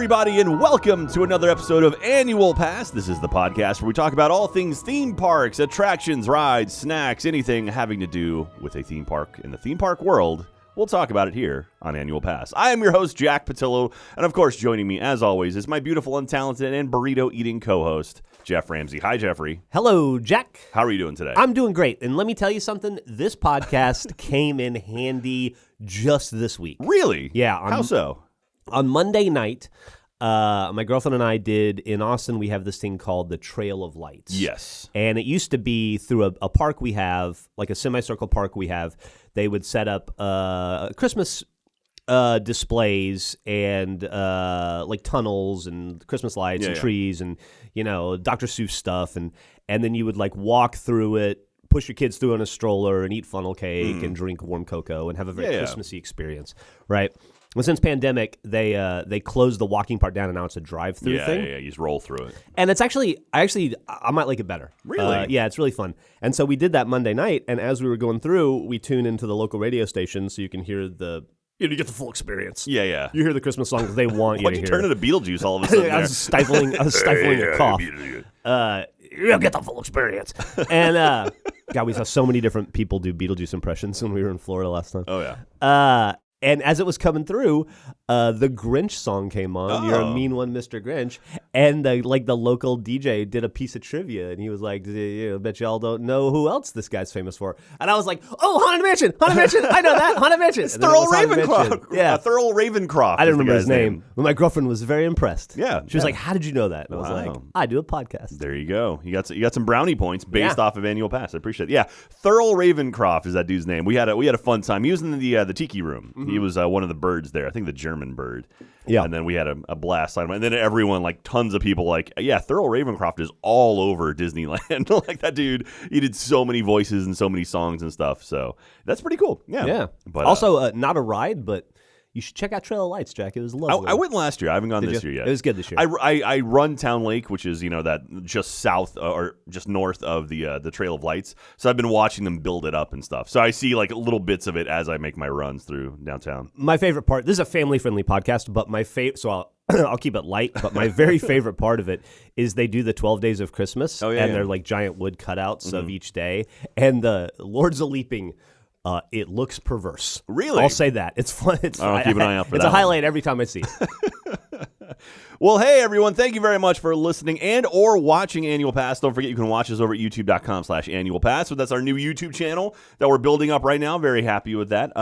everybody, and welcome to another episode of Annual Pass. This is the podcast where we talk about all things theme parks, attractions, rides, snacks, anything having to do with a theme park in the theme park world. We'll talk about it here on Annual Pass. I am your host, Jack Pattillo, and of course, joining me, as always, is my beautiful, untalented, and burrito-eating co-host, Geoff Ramsey. Hi, Jeffrey. Hello, Jack. How are you doing today? I'm doing great, and let me tell you something. This podcast came in handy just this week. Really? Yeah. How so? On Monday night, my girlfriend and I did, in Austin, we have this thing called the Trail of Lights. Yes. And it used to be through a park we have, like a semicircle park we have. They would set up Christmas displays and like tunnels and Christmas lights and trees and, you know, Dr. Seuss stuff. And then you would like walk through it, push your kids through in a stroller and eat funnel cake and drink warm cocoa and have a very Christmassy experience, right? Well, since pandemic, they closed the walking part down, and now it's a drive-through thing. Yeah, you just roll through it. And it's I might like it better. Really? Yeah, it's really fun. And so we did that Monday night, and as we were going through, we tune into the local radio station so you can hear you get the full experience. Yeah. You hear the Christmas songs they want you to hear. Why'd you turn into Beetlejuice all of a sudden? I was stifling a cough. You'll get the full experience. And God, we saw so many different people do Beetlejuice impressions when we were in Florida last time. Oh, yeah. And as it was coming through, the Grinch song came on. You're a mean one, Mr. Grinch. And the local DJ did a piece of trivia, and he was like, I bet y'all don't know who else this guy's famous for. And I was like, oh, Haunted Mansion, I know that, Haunted Mansion. It's Thurl Ravencroft. Yeah, Thurl Ravencroft. I didn't remember his name. But my girlfriend was very impressed. Yeah. She was like, how did you know that? And I was like, I do a podcast. There you go. You got some brownie points based off of Annual Pass. I appreciate it. Yeah, Thurl Ravencroft is that dude's name. We had a fun time. He was in the Tiki Room. Mm-hmm. He was one of the birds there. I think the German bird. Yeah. And then we had a blast on him. And then everyone, like tons of people, like, yeah, Thurl Ravencroft is all over Disneyland. Like that dude, he did so many voices and so many songs and stuff. So that's pretty cool. Yeah. Yeah. But also, not a ride, but you should check out Trail of Lights, Jack. It was lovely. I went last year. I haven't gone this year yet. It was good this year. I run Town Lake, which is, that just south or just north of the Trail of Lights. So I've been watching them build it up and stuff. So I see like little bits of it as I make my runs through downtown. My favorite part, this is a family-friendly podcast, but my favorite, so I'll keep it light, but my very favorite part of it is they do the 12 Days of Christmas, and they're like giant wood cutouts of each day. And the Lords of Leaping, it looks perverse. Really? I'll say that. It's fun. I'll keep an eye out for that. It's a highlight every time I see it. Well, hey, everyone. Thank you very much for listening and or watching Annual Pass. Don't forget you can watch us over at youtube.com/annualpass. So that's our new YouTube channel that we're building up right now. Very happy with that.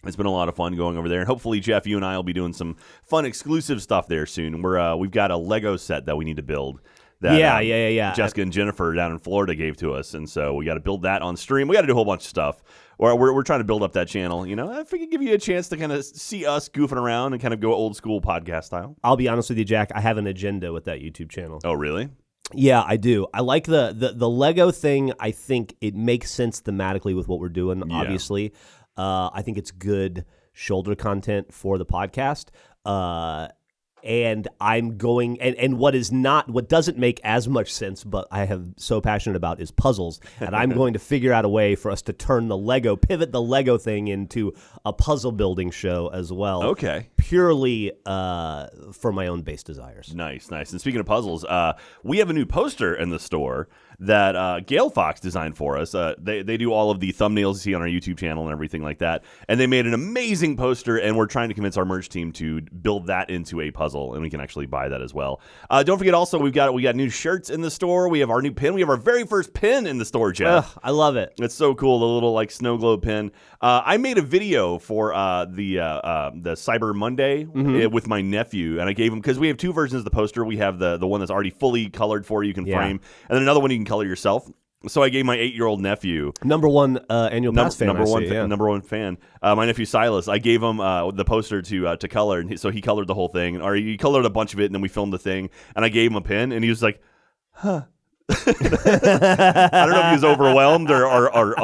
It's been a lot of fun going over there. And hopefully, Jeff, you and I will be doing some fun exclusive stuff there soon. We've got a Lego set that we need to build. That, Jessica and Jennifer down in Florida gave to us, and so we got to build that on stream. We got to do a whole bunch of stuff. We're trying to build up that channel. If we could give you a chance to kind of see us goofing around and kind of go old school podcast style. I'll be honest with you, Jack. I have an agenda with that YouTube channel. Oh, really? Yeah, I do. I like the Lego thing. I think it makes sense thematically with what we're doing. Yeah. Obviously, I think it's good shoulder content for the podcast. And I'm going, and what doesn't make as much sense, but I am so passionate about is puzzles. And I'm going to figure out a way for us to pivot the Lego thing into a puzzle building show as well. Okay. Purely for my own base desires. Nice. And speaking of puzzles, we have a new poster in the store that Gail Fox designed for us. They do all of the thumbnails you see on our YouTube channel and everything like that. And they made an amazing poster, and we're trying to convince our merch team to build that into a puzzle, and we can actually buy that as well. Don't forget also, we got new shirts in the store. We have our new pin. We have our very first pin in the store, Jeff. I love it. It's so cool, the little like snow globe pin. I made a video for the Cyber Monday with my nephew, and I gave him, because we have two versions of the poster. We have the one that's already fully colored for you can frame, and then another one you can color yourself. So I gave my 8-year-old nephew, number one Annual Pass fan, number one fan, my nephew Silas. I gave him the poster to color, and so he colored the whole thing, or he colored a bunch of it, and then we filmed the thing. And I gave him a pin, and he was like, "Huh." I don't know if he was overwhelmed or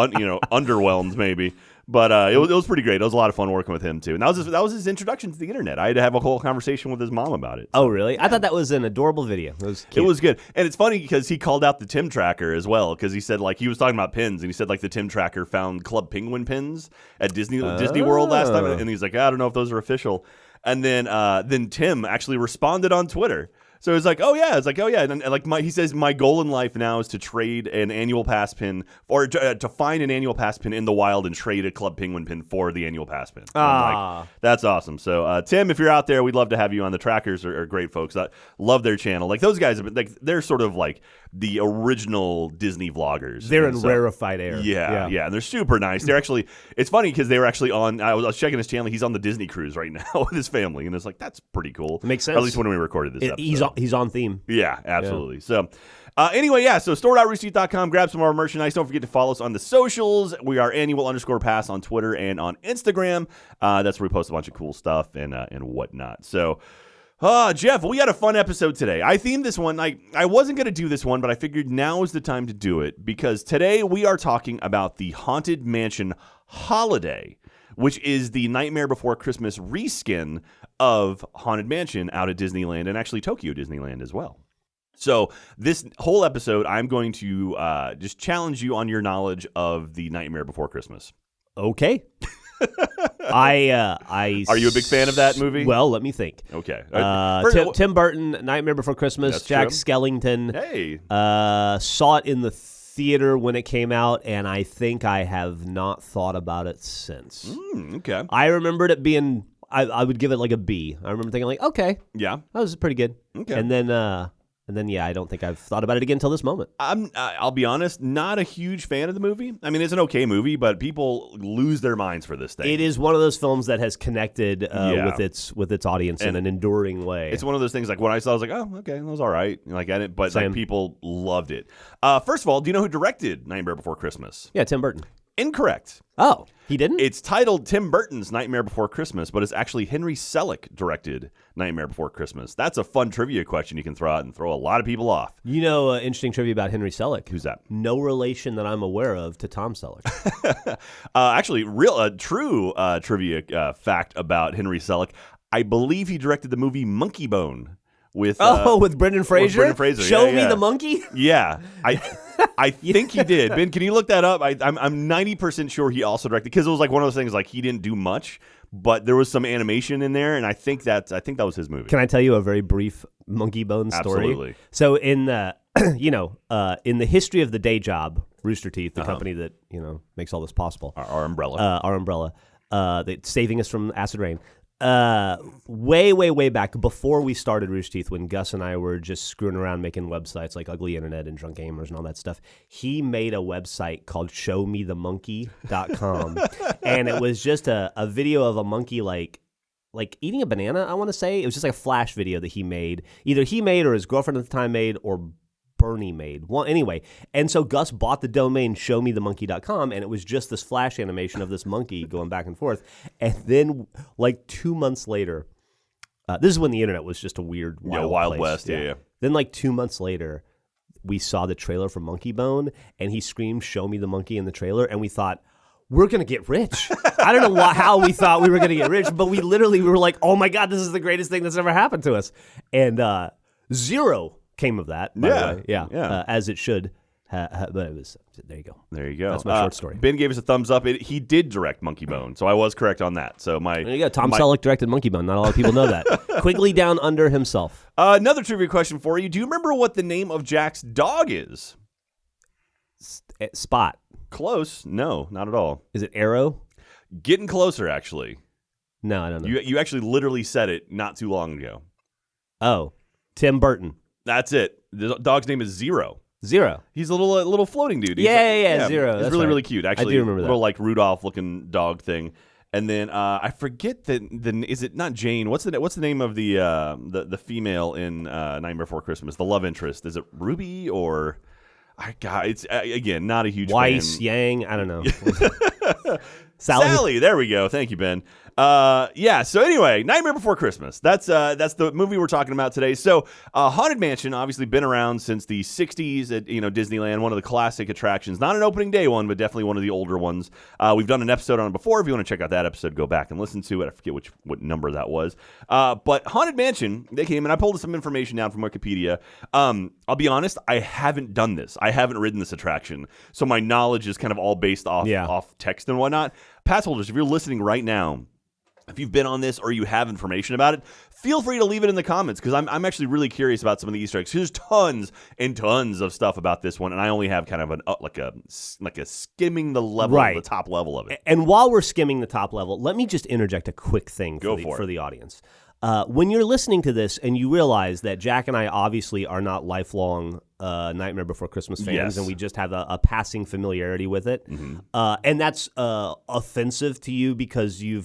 underwhelmed maybe. But it was pretty great. It was a lot of fun working with him, too. And that was his introduction to the internet. I had to have a whole conversation with his mom about it. Oh, really? Yeah. I thought that was an adorable video. It was cute. It was good. And it's funny because he called out the Tim Tracker as well, because he said, like, he was talking about pins, and he said, like, the Tim Tracker found Club Penguin pins at Disney World last time. And he's like, I don't know if those are official. And then Tim actually responded on Twitter. So it's like, oh yeah, and like he says, my goal in life now is to trade an annual pass pin, or to find an annual pass pin in the wild and trade a Club Penguin pin for the annual pass pin. I'm like, that's awesome. So Tim, if you're out there, we'd love to have you on. The Trackers are great folks. I love their channel. Like those guys, they're sort of like the original Disney vloggers. They're in rarefied air. Yeah, and they're super nice. They're actually, it's funny because they were actually on. I was checking his channel. He's on the Disney cruise right now with his family, and it's like that's pretty cool. It makes sense. Or at least when we recorded this episode. He's on theme. Yeah, absolutely. Yeah. So anyway, so store.roosterteeth.com. Grab some of our merchandise. Don't forget to follow us on the socials. We are annual_pass on Twitter and on Instagram. That's where we post a bunch of cool stuff and whatnot. So, Jeff, we had a fun episode today. I themed this one. I wasn't going to do this one, but I figured now is the time to do it because today we are talking about the Haunted Mansion Holiday, which is the Nightmare Before Christmas reskin of Haunted Mansion out at Disneyland and actually Tokyo Disneyland as well. So this whole episode, I'm going to just challenge you on your knowledge of the Nightmare Before Christmas. Okay. Are you a big fan of that movie? Well, let me think. Okay. Tim Burton, Nightmare Before Christmas, Jack Skellington. Hey. Saw it in the theater when it came out, and I think I have not thought about it since. Okay. I remembered it being, I would give it like a B. I remember thinking like, okay. Yeah. That was pretty good. Okay. And then, I don't think I've thought about it again until this moment. I'll be honest, not a huge fan of the movie. I mean, it's an okay movie, but people lose their minds for this thing. It is one of those films that has connected with its audience in an enduring way. It's one of those things like when I saw it, I was like, oh, okay, that was all right. Like, but like, people loved it. First of all, do you know who directed Nightmare Before Christmas? Yeah, Tim Burton. Incorrect. Oh, he didn't? It's titled Tim Burton's Nightmare Before Christmas, but it's actually Henry Selick directed Nightmare Before Christmas. That's a fun trivia question you can throw out and throw a lot of people off. You know, interesting trivia about Henry Selick. Who's that? No relation that I'm aware of to Tom Selleck. Actually, true trivia fact about Henry Selick. I believe he directed the movie Monkey Bone. With Brendan Fraser? With Brendan Fraser. Show me the monkey? Yeah. I think he did. Ben, can you look that up? I'm 90% sure he also directed, because it was like one of those things like he didn't do much, but there was some animation in there, and I think that was his movie. Can I tell you a very brief Monkey Bone story? Absolutely. So in the in the history of the day job, Rooster Teeth, the company that makes all this possible, our umbrella, that's saving us from acid rain. Way back before we started Rooster Teeth, when Gus and I were just screwing around making websites like Ugly Internet and Drunk Gamers and all that stuff, he made a website called showmethemonkey.com and it was just a video of a monkey like eating a banana, I want to say. It was just like a flash video that he made. Either he made or his girlfriend at the time made or Bernie made. Well, anyway, and so Gus bought the domain showmethemonkey.com, and it was just this flash animation of this monkey going back and forth. And then, like 2 months later, this is when the internet was just a weird, wild place. West. Yeah. Then, like 2 months later, we saw the trailer for Monkey Bone, and he screamed, "Show me the monkey" in the trailer, and we thought, we're going to get rich. I don't know how we thought we were going to get rich, but we were like, oh my God, this is the greatest thing that's ever happened to us. And zero came of that, by the way. Yeah. As it should. But it was, there you go. There you go. That's my short story. Ben gave us a thumbs up. He did direct Monkey Bone, so I was correct on that. So there you go. Tom Selleck directed Monkey Bone. Not a lot of people know that. Quigley Down Under himself. Another trivia question for you. Do you remember what the name of Jack's dog is? Spot. Close. No, not at all. Is it Arrow? Getting closer, actually. No, I don't know. You actually literally said it not too long ago. Oh, Tim Burton. That's it. The dog's name is Zero. Zero. He's a little floating dude. Yeah, Zero. He's really cute. Actually, I do remember that. Little like Rudolph looking dog thing. And then I forget is it not Jane? What's the name of the female in Nightmare Before Christmas? The love interest. Is it Ruby or? It's again not a huge Weiss, fan. Yang, I don't know. Sally. There we go. Thank you, Ben. So anyway, Nightmare Before Christmas. That's the movie we're talking about today. So Haunted Mansion, obviously been around since the 60s at Disneyland, one of the classic attractions. Not an opening day one, but definitely one of the older ones. We've done an episode on it before. If you want to check out that episode, go back and listen to it. I forget what number that was. But Haunted Mansion, they came, and I pulled some information down from Wikipedia. I'll be honest, I haven't done this. I haven't ridden this attraction. So my knowledge is kind of all based off text and whatnot. Pass holders, if you're listening right now, If you've been on this or you have information about it, feel free to leave it in the comments because I'm actually really curious about some of the Easter eggs. There's tons and tons of stuff about this one, and I only have kind of like a skimming the level, the top level of it. And while we're skimming the top level, let me just interject a quick thing for the audience. When you're listening to this and you realize that Jack and I obviously are not lifelong Nightmare Before Christmas fans, and we just have a passing familiarity with it, and that's offensive to you because you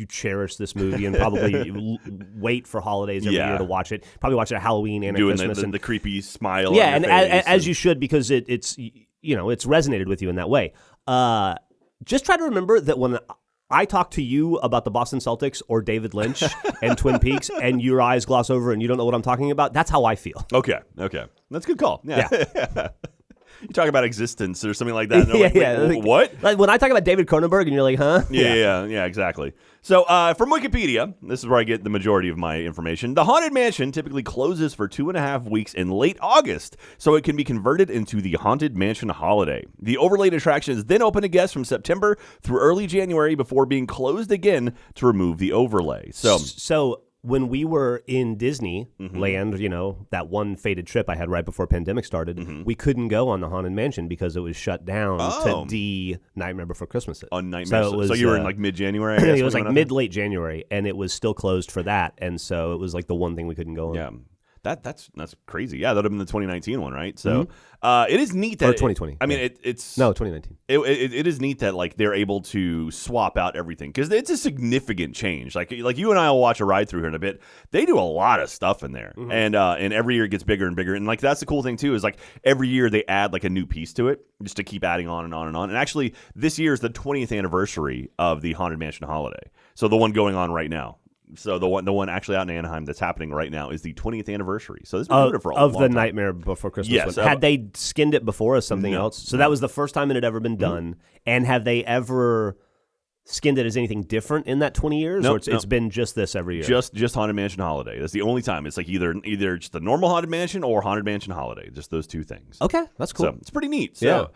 cherish this movie and probably wait for holidays every year to watch it. Probably watch it at Halloween and at Christmas. The creepy smile. Yeah, on your face as you should because it's resonated with you in that way. Just try to remember that when I talk to you about the Boston Celtics or David Lynch and Twin Peaks, and your eyes gloss over and you don't know what I'm talking about, that's how I feel. Okay. That's a good call. Yeah. You talk about existence or something like that. And what? Like when I talk about David Cronenberg and you're like, huh? Yeah, exactly. So from Wikipedia, this is where I get the majority of my information. The Haunted Mansion typically closes for 2.5 weeks in late August, so it can be converted into the Haunted Mansion Holiday. The overlaid attraction is then open to guests from September through early January before being closed again to remove the overlay. So when we were in Disneyland, that one fated trip I had right before pandemic started, we couldn't go on the Haunted Mansion because it was shut down to Nightmare Before Christmas. On Nightmare. So you were in like mid-January? It was like mid-late January, and it was still closed for that, and so it was like the one thing we couldn't go on. Yeah. That's crazy. Yeah, that would have been the 2019 one, right? So it is neat that... Or 2020. It's... No, 2019. It is neat that like they're able to swap out everything because it's a significant change. Like you and I will watch a ride through here in a bit. They do a lot of stuff in there, and every year it gets bigger and bigger. And like that's the cool thing too is like every year they add like a new piece to it just to keep adding on and on and on. And actually, this year is the 20th anniversary of the Haunted Mansion Holiday. So the one going on right now. So the one actually out in Anaheim that's happening right now is the 20th anniversary. So this has been doing it for a long time. Nightmare Before Christmas. Yes, one. Had they skinned it before as something else? So that was the first time it had ever been done. And have they ever skinned it as anything different in that 20 years? Nope, or it's been just this every year? Just Haunted Mansion Holiday. That's the only time. It's like either just the normal Haunted Mansion or Haunted Mansion Holiday. Just those two things. Okay, that's cool. So it's pretty neat. So,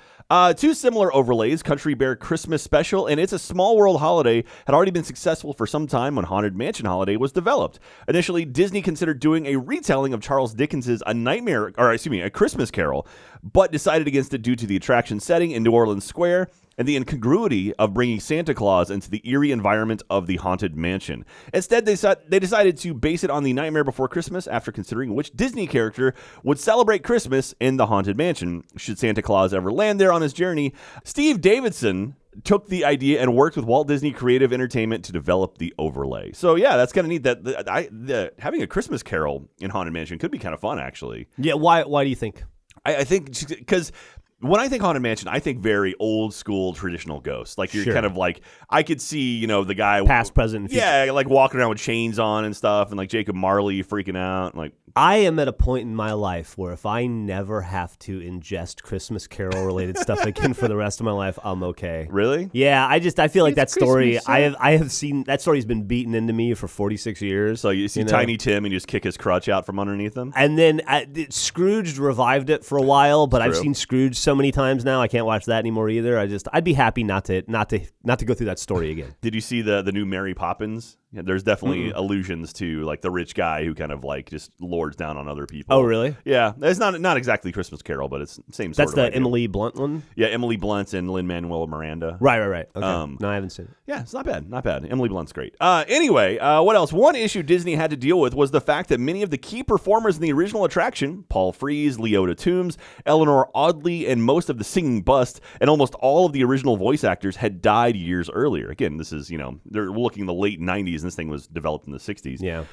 two similar overlays, Country Bear Christmas Special and It's a Small World Holiday, had already been successful for some time when Haunted Mansion Holiday was developed. Initially, Disney considered doing a retelling of Charles Dickens's A Christmas Carol, but decided against it due to the attraction setting in New Orleans Square and the incongruity of bringing Santa Claus into the eerie environment of the Haunted Mansion. Instead, they decided to base it on the Nightmare Before Christmas after considering which Disney character would celebrate Christmas in the Haunted Mansion. Should Santa Claus ever land there on his journey, Steve Davidson took the idea and worked with Walt Disney Creative Entertainment to develop the overlay. So yeah, that's kind of neat that having a Christmas Carol in Haunted Mansion could be kind of fun, actually. Yeah, why do you think? I think because when I think Haunted Mansion, I think very old school traditional ghosts. Like you're kind of like, I could see, the guy past, present, and future. Yeah, like walking around with chains on and stuff, and like Jacob Marley freaking out. Like I am at a point in my life where if I never have to ingest Christmas Carol related stuff again for the rest of my life, I'm okay. Really? Yeah, I feel like that story. I have seen that story's been beaten into me for 46 years. So you see Tiny Tim and you just kick his crutch out from underneath him, and then Scrooge revived it for a while, but I've seen Scrooge so many times now I can't watch that anymore either. I'd be happy not to go through that story again. Did you see the new Mary Poppins? Yeah, there's definitely allusions to like the rich guy who kind of like just lords down on other people. Oh, really? Yeah, it's not exactly Christmas Carol, but it's the same sort of. That's the idea. Emily Blunt one. Yeah, Emily Blunt and Lin-Manuel Miranda. Right. Okay. No, I haven't seen it. Yeah, it's not bad. Emily Blunt's great. Anyway, what else? One issue Disney had to deal with was the fact that many of the key performers in the original attraction, Paul Frees, Leota Toombs, Eleanor Audley, and most of the singing bust, and almost all of the original voice actors had died years earlier. Again, this is, they're looking in the late 90s, and this thing was developed in the 60s. Yeah.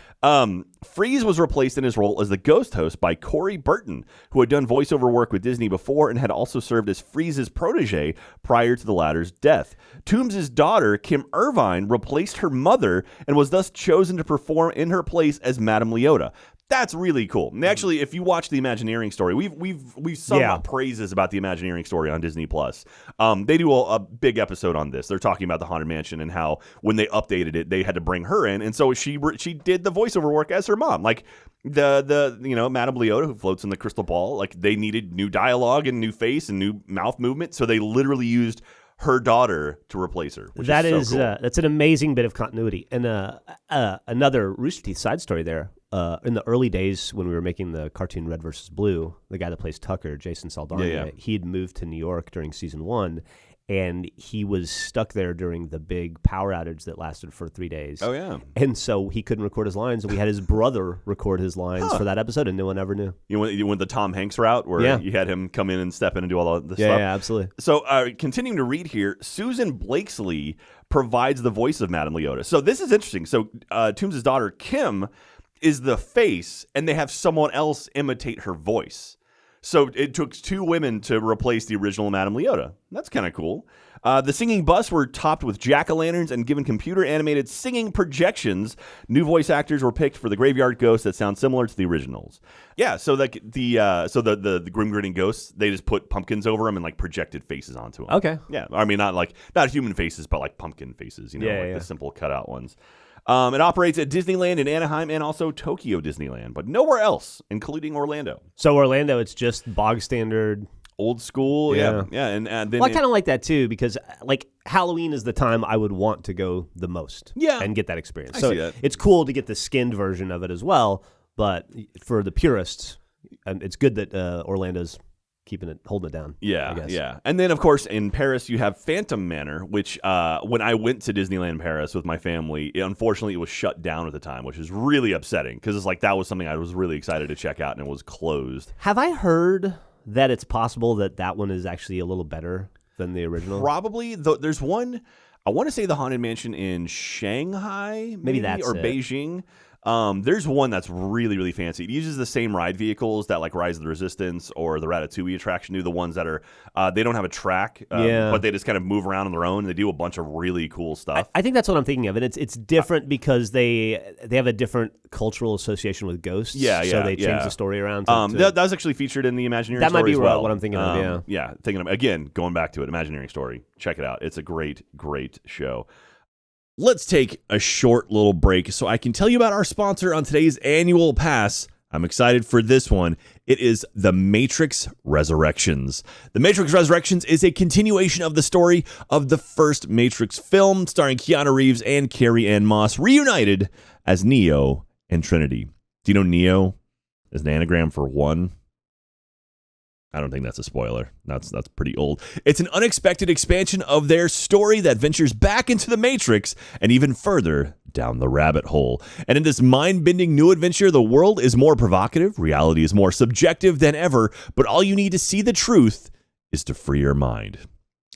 Frees was replaced in his role as the ghost host by Corey Burton, who had done voiceover work with Disney before and had also served as Freese's protege prior to the latter's death. Toombs' daughter, Kim Irvine, replaced her mother and was thus chosen to perform in her place as Madame Leota. That's really cool. And actually, if you watch the Imagineering story, we've sung up praises about the Imagineering story on Disney Plus. They do a big episode on this. They're talking about the Haunted Mansion and how when they updated it, they had to bring her in, and so she did the voiceover work as her mom. Like the Madame Leota who floats in the crystal ball. Like they needed new dialogue and new face and new mouth movement, so they literally used her daughter to replace her. Which That is so cool. that's an amazing bit of continuity. And another Rooster Teeth side story there. In the early days when we were making the cartoon Red vs. Blue, the guy that plays Tucker, Jason Saldana, he had moved to New York during season 1, and he was stuck there during the big power outage that lasted for 3 days. Oh, yeah. And so he couldn't record his lines, and we had his brother record his lines for that episode, and no one ever knew. You went the Tom Hanks route where you had him come in and step in and do all the stuff? Yeah, absolutely. So continuing to read here, Susan Blakesley provides the voice of Madame Leota. So this is interesting. So Toombs' daughter, Kim, is the face, and they have someone else imitate her voice. So it took 2 women to replace the original Madame Leota. That's kind of cool. The singing bus were topped with jack-o'-lanterns and given computer-animated singing projections. New voice actors were picked for the graveyard ghosts that sound similar to the originals. Yeah, so like the grim-grinning ghosts, they just put pumpkins over them and like projected faces onto them. Okay. Yeah, I mean not human faces, but like pumpkin faces. The simple cutout ones. It operates at Disneyland in Anaheim and also Tokyo Disneyland, but nowhere else, including Orlando. So Orlando, it's just bog standard. Old school, yeah. And then I kind of like that too, because like Halloween is the time I would want to go the most, and get that experience. I see that. It's cool to get the skinned version of it as well, but for the purists, it's good that Orlando's holding it down. Yeah, I guess. yeah. And then, of course, in Paris, you have Phantom Manor, which when I went to Disneyland Paris with my family, unfortunately, it was shut down at the time, which is really upsetting because it's like that was something I was really excited to check out, and it was closed. Have I heard that it's possible that one is actually a little better than the original? Probably. There's one, I want to say the Haunted Mansion in Shanghai, maybe that's or it. Beijing. There's one that's really, really fancy. It uses the same ride vehicles that like Rise of the Resistance or the Ratatouille attraction do, the ones that are, they don't have a track, but they just kind of move around on their own. And they do a bunch of really cool stuff. I think that's what I'm thinking of. And it's different because they have a different cultural association with ghosts. So they change the story around. That was actually featured in the Imagineering That story might be as well. what I'm thinking of, Yeah, thinking of, again, going back to it, Imagineering story. Check it out. It's a great, great show. Let's take a short little break so I can tell you about our sponsor on today's annual pass. I'm excited for this one. It is The Matrix Resurrections. The Matrix Resurrections is a continuation of the story of the first Matrix film, starring Keanu Reeves and Carrie-Anne Moss, reunited as Neo and Trinity. Do you know Neo is an anagram for one? I don't think that's a spoiler. That's pretty old. It's an unexpected expansion of their story that ventures back into the Matrix and even further down the rabbit hole. And in this mind-bending new adventure, the world is more provocative, reality is more subjective than ever, but all you need to see the truth is to free your mind.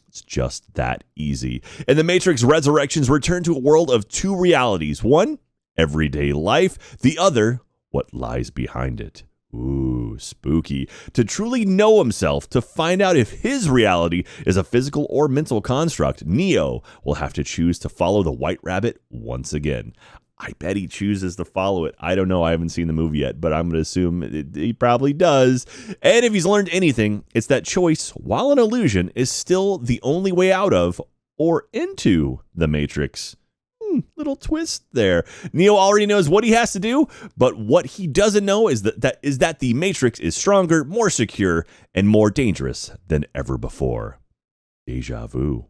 It's just that easy. In The Matrix Resurrections, return to a world of 2 realities. One, everyday life. The other, what lies behind it. Ooh, spooky. To truly know himself, to find out if his reality is a physical or mental construct, Neo will have to choose to follow the White Rabbit once again. I bet he chooses to follow it. I don't know. I haven't seen the movie yet, but I'm going to assume he probably does. And if he's learned anything, it's that choice, while an illusion, is still the only way out of or into the Matrix. Little twist there. Neo already knows what he has to do, but what he doesn't know is that the Matrix is stronger, more secure, and more dangerous than ever before. Deja vu.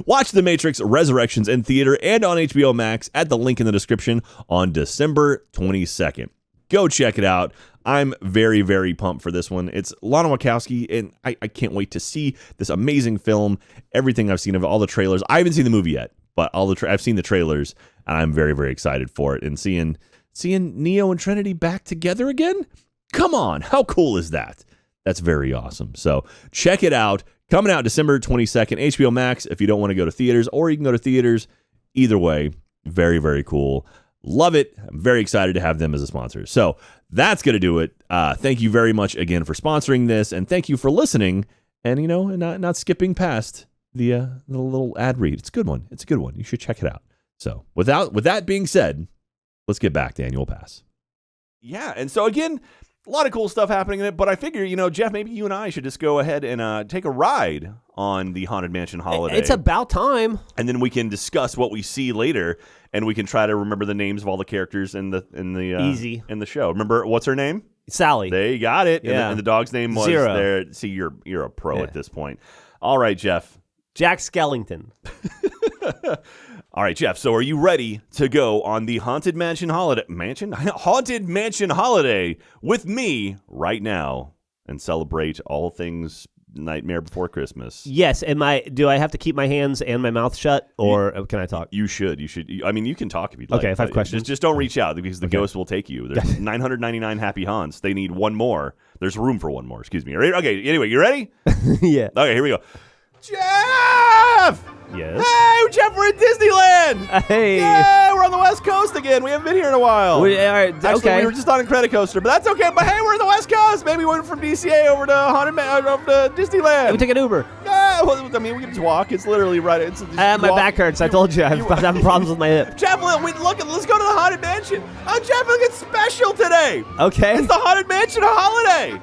Watch The Matrix Resurrections in theater and on HBO Max at the link in the description on December 22nd. Go check it out. I'm very, very pumped for this one. It's Lana Wachowski, and I can't wait to see this amazing film. Everything I've seen of all the trailers. I haven't seen the movie yet, but I've seen the trailers, and I'm very, very excited for it. And seeing Neo and Trinity back together again? Come on, how cool is that? That's very awesome. So check it out. Coming out December 22nd, HBO Max if you don't want to go to theaters, or you can go to theaters. Either way, very, very cool. Love it. I'm very excited to have them as a sponsor. So that's going to do it. Thank you very much again for sponsoring this, and thank you for listening and, not skipping past the little ad read. It's a good one. It's a good one. You should check it out. So with that being said, let's get back to Annual Pass. Yeah, and so again, a lot of cool stuff happening in it, but I figure, Jeff, maybe you and I should just go ahead and take a ride on the Haunted Mansion holiday. It's about time. And then we can discuss what we see later, and we can try to remember the names of all the characters in the show. Remember, what's her name? Sally. They got it. Yeah. And the dog's name was Zero. there. See, you're a pro at this point. All right, Jeff. Jack Skellington. All right, Jeff. So, are you ready to go on the Haunted Mansion holiday? Haunted Mansion holiday with me right now and celebrate all things Nightmare Before Christmas? Yes. Do I have to keep my hands and my mouth shut, or can I talk? You should. I mean, you can talk if you'd like. Okay, if I have questions. Just don't reach out because the ghost will take you. There's 999 happy haunts. They need one more. There's room for one more. Excuse me. Okay. Anyway, you ready? Yeah. Okay. Here we go. Jeff. Yes. Hey, Jeff, we're at Disneyland. Hey. Yeah, we're on the West Coast again. We haven't been here in a while. All right, Actually, okay. we were just on a credit coaster, but that's okay. But hey, we're on the West Coast. Maybe we went from DCA over to Disneyland. We take an Uber. Yeah, well, I mean, we can just walk. It's literally right. My back hurts. I told you. I'm having problems with my hip. Jeff, let's go to the Haunted Mansion. Oh, Jeff, look, it's special today. Okay. It's the Haunted Mansion holiday.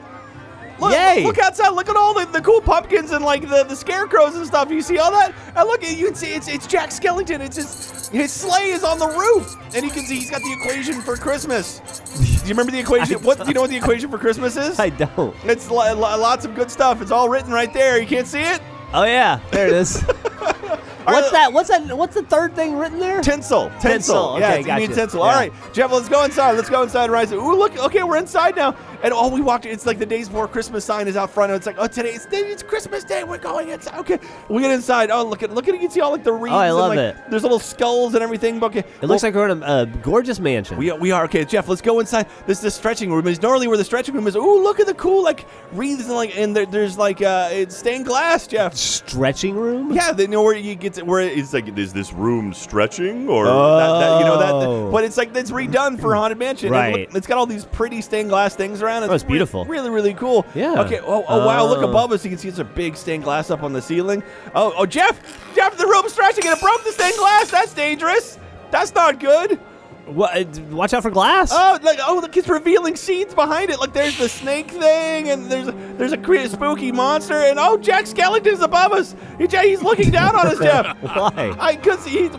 Yay! Look outside. Look at all the cool pumpkins and like the scarecrows and stuff. You see all that? And look, you can see it's Jack Skellington. It's his sleigh is on the roof, and you can see he's got the equation for Christmas. Do you remember the equation? Do you know what the equation for Christmas is? I don't. It's lots of good stuff. It's all written right there. You can't see it? Oh yeah, there it is. What's that? What's the third thing written there? Tinsel. Tinsel. Yeah, Okay, gotcha. you need tinsel. Yeah. All right, Jeff, let's go inside. And rise. Ooh, look. Okay, we're inside now. And we walked. It's like the days before Christmas sign is out front. And it's like, it's Christmas Day. We're going inside. Okay, we get inside. Oh, look at it. You can see all like the wreaths. Oh, I love and, it. There's little skulls and everything. Okay, It looks like we're in a gorgeous mansion. we are. Okay, Jeff, let's go inside. This is the stretching room. It's normally where the stretching room is. Ooh, look at the cool like wreaths and there's like it's stained glass, Jeff. Stretching room? Yeah, they know where you get to, where it's like, is this room stretching or that? But it's like it's redone for Haunted Mansion. Right. It's got all these pretty stained glass things around. It's beautiful. Really, really cool. Yeah. Okay. Oh, wow! Look above us. You can see it's a big stained glass up on the ceiling. Oh, Jeff, the room's stretching and it broke the stained glass. That's dangerous. That's not good. What? Watch out for glass. Look, it's revealing scenes behind it. Like there's the snake thing, and there's a spooky monster, and Jack Skellington's above us. He's looking down on us, Jeff. Why? Because he's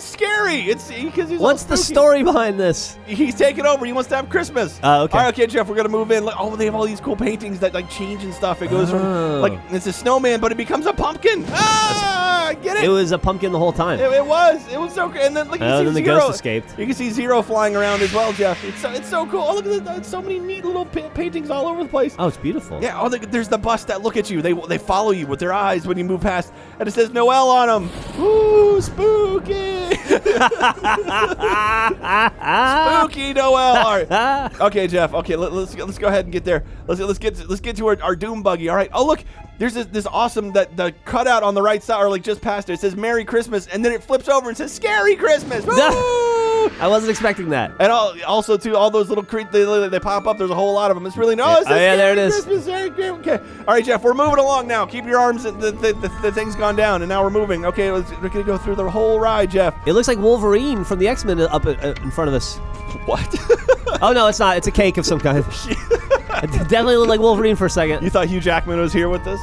scary. It's because he's. What's the story behind this? He's taking over. He wants to have Christmas. Okay. All right, okay, Jeff, we're gonna move in. They have all these cool paintings that like change and stuff. It goes from like it's a snowman, but it becomes a pumpkin. Get it? It was a pumpkin the whole time. It was so great. And then look, then the Zero. ghost escaped. You can see Zero flying around as well, Jeff. It's so cool. Oh, look at that. So many neat little paintings all over the place. Oh, it's beautiful. Yeah. There's the bus that look at you. They follow you with their eyes when you move past, and it says Noel on them. Ooh, spooky. Spooky Noel. All right. Okay, Jeff. Okay, let's go ahead and get there. Let's get to our doom buggy. All right. Oh, look. There's this awesome the cutout on the right side, or like just past it. It says Merry Christmas, and then it flips over and says Scary Christmas. Woo! I wasn't expecting that. And also too, all those little they pop up. There's a whole lot of them. It's really nice. There it is. Christmas, okay. All right, Jeff, we're moving along now. Keep your arms. The thing's gone down, and now we're moving. Okay, we're gonna go through the whole ride, Jeff. It looks like Wolverine from the X-Men up in front of us. What? Oh no, it's not. It's a cake of some kind. It definitely looked like Wolverine for a second. You thought Hugh Jackman was here with us?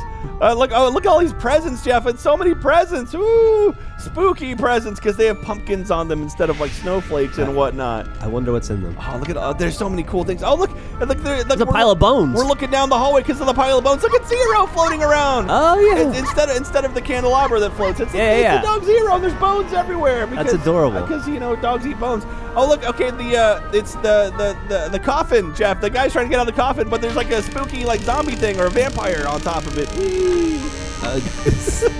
Look at all these presents, Jeff. It's so many presents. Ooh, spooky presents because they have pumpkins on them instead of like snowflakes and whatnot. I wonder what's in them. Oh, look at there's so many cool things. Oh, look, there's a pile of bones. We're looking down the hallway because of the pile of bones. Look at Zero floating around. Oh yeah. Instead of the candelabra that floats, it's the dog Zero. And there's bones everywhere. That's adorable. Because dogs eat bones. Oh look, okay, it's the coffin, Jeff. The guy's trying to get out of the coffin, but there's like a spooky like zombie thing or a vampire on top of it.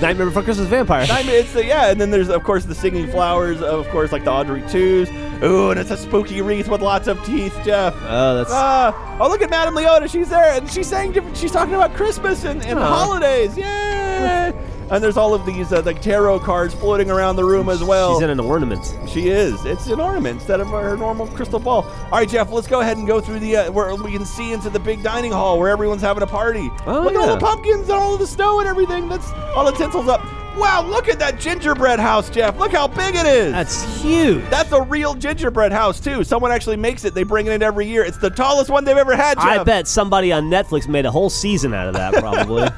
Nightmare Before Christmas vampire. And then there's of course the singing flowers, of course like the Audrey 2s. Ooh, and it's a spooky wreath with lots of teeth, Jeff. Oh, that's. Oh, look at Madame Leota. She's there, and she's saying she's talking about Christmas and holidays. Yay! And there's all of these like tarot cards floating around the room as well. She's in an ornament. She is. It's an ornament instead of her normal crystal ball. All right, Jeff, let's go ahead and go through where we can see into the big dining hall where everyone's having a party. Look at all the pumpkins and all of the snow and everything. That's all the tinsel's up. Wow, look at that gingerbread house, Jeff. Look how big it is. That's huge. That's a real gingerbread house, too. Someone actually makes it. They bring it in every year. It's the tallest one they've ever had, Jeff. I bet somebody on Netflix made a whole season out of that, probably.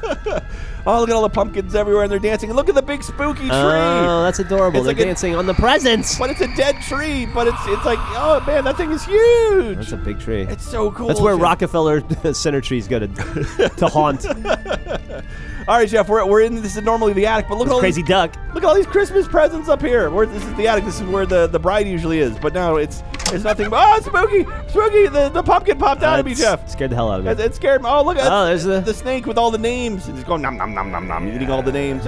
Oh, look at all the pumpkins everywhere, and they're dancing. And look at the big spooky tree. Oh, that's adorable. They're dancing on the presents. But it's a dead tree, but it's like, oh, man, that thing is huge. That's a big tree. It's so cool. That's where Rockefeller Center trees go to haunt. All right, Jeff, we're in. This is normally the attic, but look at all Crazy duck. Look at all these Christmas presents up here. This is the attic. This is where the bride usually is. But now it's nothing. Oh, spooky! Spooky! The pumpkin popped out of me, Jeff. Scared the hell out of me. It scared me. Oh, look at there's the snake with all the names. It's going nom nom nom nom nom, eating all the names.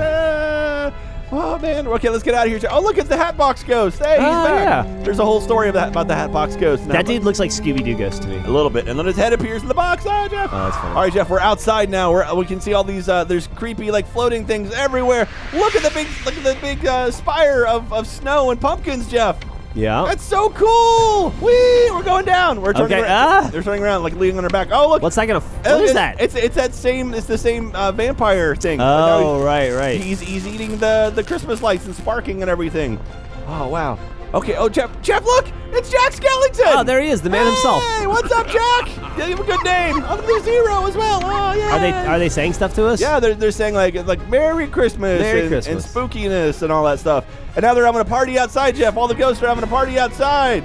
Oh man. Okay, let's get out of here. Oh, look, it's the Hatbox Ghost. Hey, he's back. Yeah. There's a whole story about the Hatbox Ghost. Now, That dude looks like Scooby-Doo Ghost to me. a little bit, and then his head appears in the box. Oh, Jeff. Oh, that's funny. All right, Jeff, we're outside now. We can see all these. There's creepy like floating things everywhere. Look at the big spire of snow and pumpkins, Jeff. Yeah. That's so cool. Whee! We're going down. We're turning Okay, around. They're turning around, like leaning on our back. Oh, look. What's that gonna? What is that? It's the same vampire thing. Oh, right. He's eating the Christmas lights and sparking and everything. Oh wow. Okay. Oh, Jeff, look! It's Jack Skellington! Oh, there he is, the man himself. Hey, what's up, Jack? You have a good name. Oh, there's Zero as well. Oh, yeah. Are they saying stuff to us? Yeah, they're saying like Merry Christmas, Merry and Christmas. spookiness and all that stuff. And now they're having a party outside, Jeff. All the ghosts are having a party outside.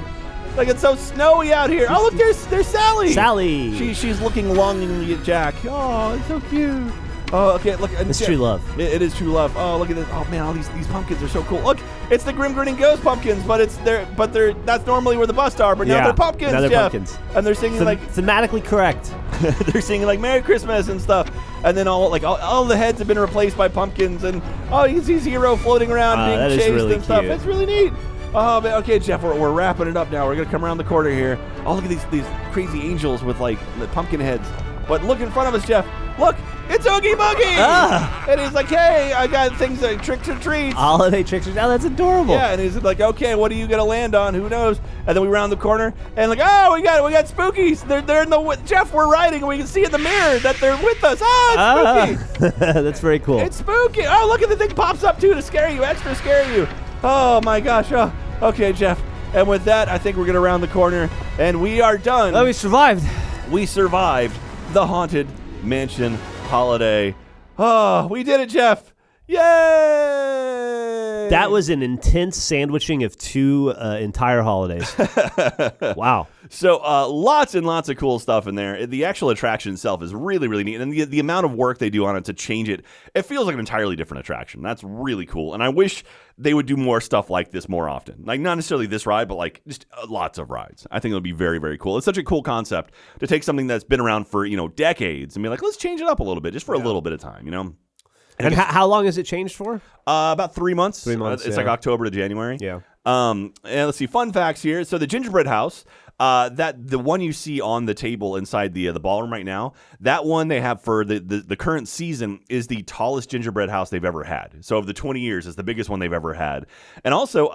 Like it's so snowy out here. Oh, look, there's Sally. Sally. She's looking longingly at Jack. Oh, it's so cute. Oh, okay, look. It's true love. It is true love. Oh, look at this. Oh man, all these pumpkins are so cool. Look, it's the Grim Grinning Ghost pumpkins, but they're that's normally where the busts are, but now they're pumpkins, Now they're Jeff. pumpkins. And they're singing like thematically correct. they're singing like Merry Christmas and stuff. And then all the heads have been replaced by pumpkins, and you can see Zero floating around that being is chased really and stuff. cute. It's really neat. Oh man, okay, Jeff, we're wrapping it up now. We're gonna come around the corner here. Oh, look at these crazy angels with like the pumpkin heads. But look in front of us, Jeff. Look, it's Oogie Boogie! And he's like, hey, I got things like tricks or treats. Holiday tricks. Oh, that's adorable. Yeah, and he's like, okay, what are you gonna land on? Who knows? And then we round the corner, and like, oh, we got spookies. They're in the Jeff. We're riding, and we can see in the mirror that they're with us. Oh, it's spooky. That's very cool. It's spooky. Oh, look at the thing pops up too to scare you, extra scare you. Oh my gosh. Oh, okay, Jeff. And with that, I think we're gonna round the corner, and we are done. Oh, we survived. We survived the Haunted Mansion holiday. Oh, we did it, Jeff. Yay! That was an intense sandwiching of two entire holidays. Wow. So lots and lots of cool stuff in there. The actual attraction itself is really, really neat. And the amount of work they do on it to change it, it feels like an entirely different attraction. That's really cool. And I wish they would do more stuff like this more often. Like not necessarily this ride, but like just lots of rides. I think it would be very, very cool. It's such a cool concept to take something that's been around for, decades and be like, let's change it up a little bit just for a little bit of time, And how long has it changed for? About 3 months. 3 months. It's like October to January. Yeah. And let's see, fun facts here. So the gingerbread house, that the one you see on the table inside the ballroom right now, that one they have for the current season is the tallest gingerbread house they've ever had. So of the 20 years, it's the biggest one they've ever had. And also,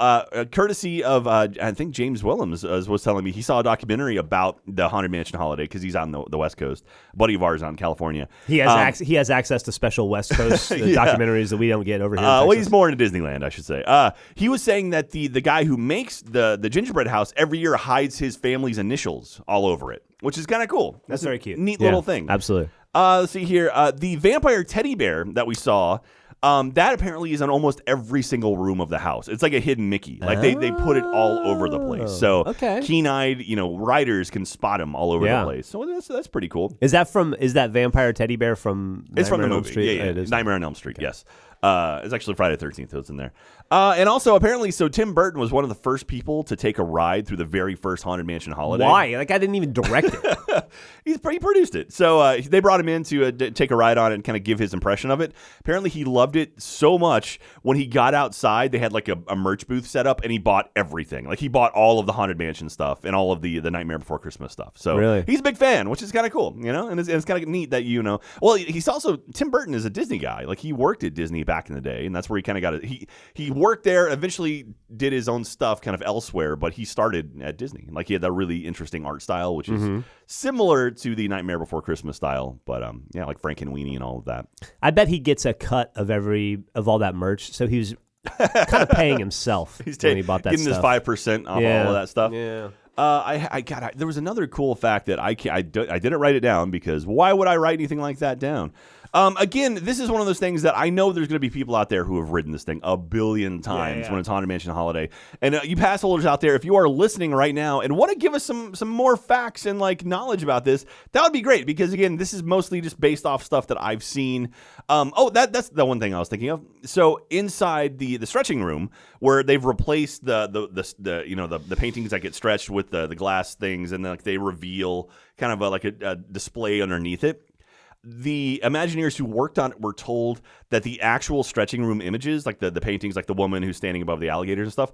courtesy of I think James Willems was telling me he saw a documentary about the Haunted Mansion holiday because he's out on the West Coast. A buddy of ours out in California. He has access to special West Coast documentaries that we don't get over here. Well, he's more into Disneyland, I should say. He was saying that the guy who makes the gingerbread house every year hides his family's initials all over it, which is kind of cool. That's very cute. Neat little thing. Absolutely. Let's see here. The vampire teddy bear that we saw, that apparently is in almost every single room of the house. It's like a hidden Mickey. Like they put it all over the place. So keen-eyed, riders can spot him all over the place. So that's pretty cool. Is that vampire teddy bear from It's from the movie. Street? Yeah. It is. Nightmare on Elm Street. Yes. It's actually Friday the 13th, so it's in there. And also, apparently, so Tim Burton was one of the first people to take a ride through the very first Haunted Mansion holiday. Why? Like, I didn't even direct it. He produced it. So they brought him in to take a ride on it and kind of give his impression of it. Apparently, he loved it so much, when he got outside, they had like a merch booth set up, and he bought everything. Like, he bought all of the Haunted Mansion stuff and all of the Nightmare Before Christmas stuff. So really? He's a big fan, which is kind of cool, and it's kind of neat that, well, he's also, Tim Burton is a Disney guy. Like, he worked at Disney back in the day, and that's where he kind of got it. He worked there, eventually did his own stuff kind of elsewhere, but he started at Disney. Like, he had that really interesting art style, which is similar to the Nightmare Before Christmas style, but like Frankenweenie and all of that. I bet he gets a cut of all that merch, so he was kind of paying himself when he bought that getting stuff. His 5% off all of that stuff. Yeah. There was another cool fact that I didn't write it down, because why would I write anything like that down? Again, this is one of those things that I know there's going to be people out there who have ridden this thing a billion times when it's Haunted Mansion Holiday. And you pass holders out there, if you are listening right now and want to give us some more facts and like knowledge about this, that would be great. Because again, this is mostly just based off stuff that I've seen. That's the one thing I was thinking of. So inside the stretching room where they've replaced the paintings that get stretched with the glass things, and then like they reveal kind of a display underneath it. The Imagineers who worked on it were told that the actual stretching room images, like the paintings, like the woman who's standing above the alligators and stuff,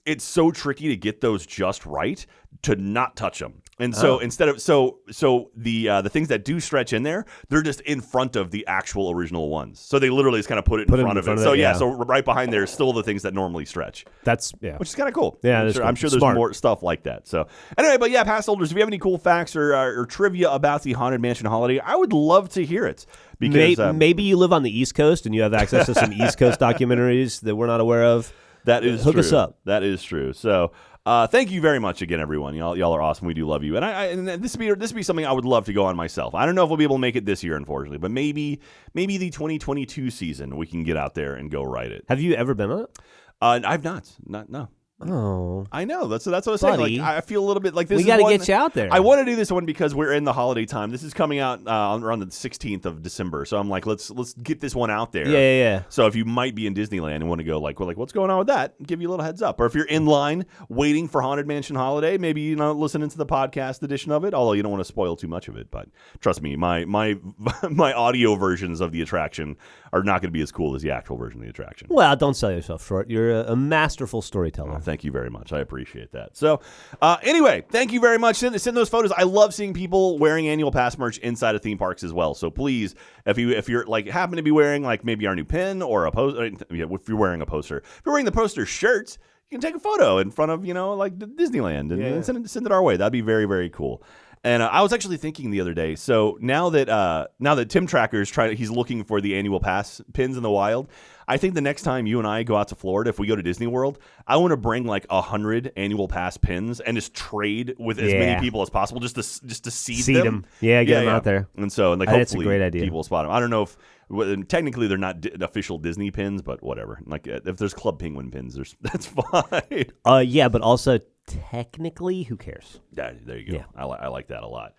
it's so tricky to get those just right to not touch them. And so instead of the things that do stretch in there, they're just in front of the actual original ones. So they literally just kind of put it in front of it. So so right behind there is still the things that normally stretch. Which is kind of cool. Yeah, I'm sure there's more stuff like that. So anyway, but yeah, pass holders, if you have any cool facts or trivia about the Haunted Mansion Holiday, I would love to hear it. Because maybe you live on the East Coast and you have access to some East Coast documentaries that we're not aware of. That is Hook true. us up. That is true. So thank you very much again, everyone. Y'all are awesome. We do love you. And this would be something I would love to go on myself. I don't know if we'll be able to make it this year, unfortunately, but maybe the 2022 season we can get out there and go ride it. Have you ever been on it? I've not. No. Oh, I know. That's what I was saying. Like, I feel a little bit like this. We got to get you out there. I want to do this one because we're in the holiday time. This is coming out around the 16th of December. So I'm like, let's get this one out there. Yeah. So if you might be in Disneyland and want to go, like, what's going on with that? Give you a little heads up. Or if you're in line waiting for Haunted Mansion Holiday, maybe listening to the podcast edition of it. Although you don't want to spoil too much of it, but trust me, my my audio versions of the attraction are not going to be as cool as the actual version of the attraction. Well, don't sell yourself short. You're a masterful storyteller. Oh, thank you very much. I appreciate that. So anyway, thank you very much. Send those photos. I love seeing people wearing annual pass merch inside of theme parks as well. So please, if you're like happen to be wearing like maybe our new pin or a poster, if you're wearing a poster, if you're wearing the poster shirt, you can take a photo in front of like Disneyland and send it our way. That'd be very, very cool. And I was actually thinking the other day. So now that Tim Tracker's he's looking for the annual pass pins in the wild. I think the next time you and I go out to Florida, if we go to Disney World, I want to bring like 100 annual pass pins and just trade with as many people as possible, just to seed them. Yeah, get them out there. And so, and like that's hopefully a great idea. People spot them. I don't know if technically they're not official Disney pins, but whatever. Like if there's Club Penguin pins, that's fine. Yeah, but also technically, who cares? Yeah, there you go. Yeah. I like that a lot.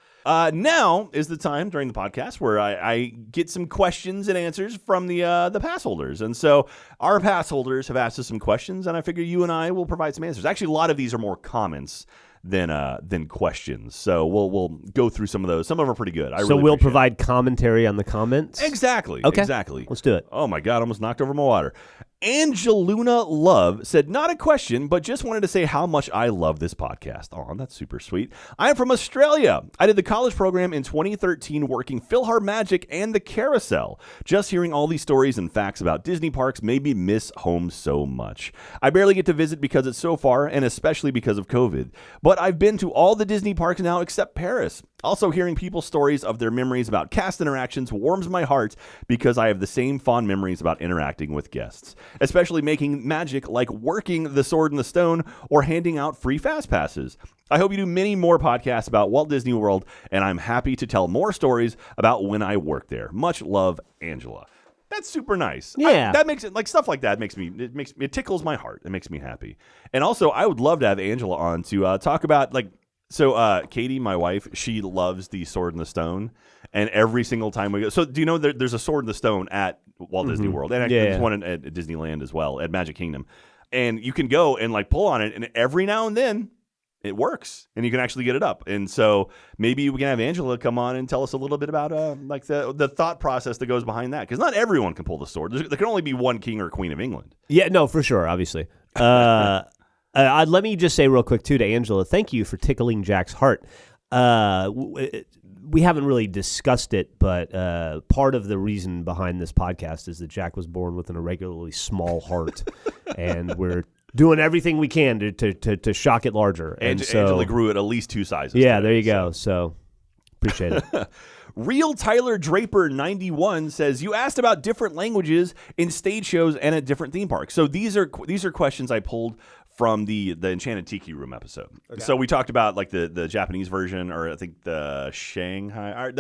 Now is the time during the podcast where I get some questions and answers from the pass holders. And so our pass holders have asked us some questions, and I figure you and I will provide some answers. Actually, a lot of these are more comments than questions. So we'll go through some of those. Some of them are pretty good. So we'll provide commentary on the comments? Exactly. Okay. Exactly. Let's do it. Oh, my God. Almost knocked over my water. Angeluna Love said, not a question, but just wanted to say how much I love this podcast. Oh, that's super sweet. I am from Australia. I did the college program in 2013 working PhilharMagic and the Carousel. Just hearing all these stories and facts about Disney parks made me miss home so much. I barely get to visit because it's so far, and especially because of COVID. But I've been to all the Disney parks now except Paris. Also, hearing people's stories of their memories about cast interactions warms my heart because I have the same fond memories about interacting with guests, especially making magic like working the Sword in the Stone or handing out free fast passes. I hope you do many more podcasts about Walt Disney World, and I'm happy to tell more stories about when I worked there. Much love, Angela. That's super nice. Yeah. That makes it like stuff like that it tickles my heart. It makes me happy. And also, I would love to have Angela on to talk about So Katie, my wife, she loves the Sword in the Stone, and every single time we go. So do you know there's a Sword in the Stone at Walt Disney World, and there's one at Disneyland as well, at Magic Kingdom, and you can go and like pull on it, and every now and then it works, and you can actually get it up. And so maybe we can have Angela come on and tell us a little bit about like the thought process that goes behind that, because not everyone can pull the sword. There can only be one king or queen of England. Yeah, no, for sure, obviously. Let me just say real quick, too, to Angela, thank you for tickling Jack's heart. We haven't really discussed it, but part of the reason behind this podcast is that Jack was born with an irregularly small heart, and we're doing everything we can to shock it larger. And so, Angela grew at least 2 sizes. Yeah, today, there you go. So appreciate it. Real Tyler Draper 91 says, you asked about different languages in stage shows and at different theme parks. So these are questions I pulled from the Enchanted Tiki Room episode. Okay. So we talked about like the Japanese version, or I think the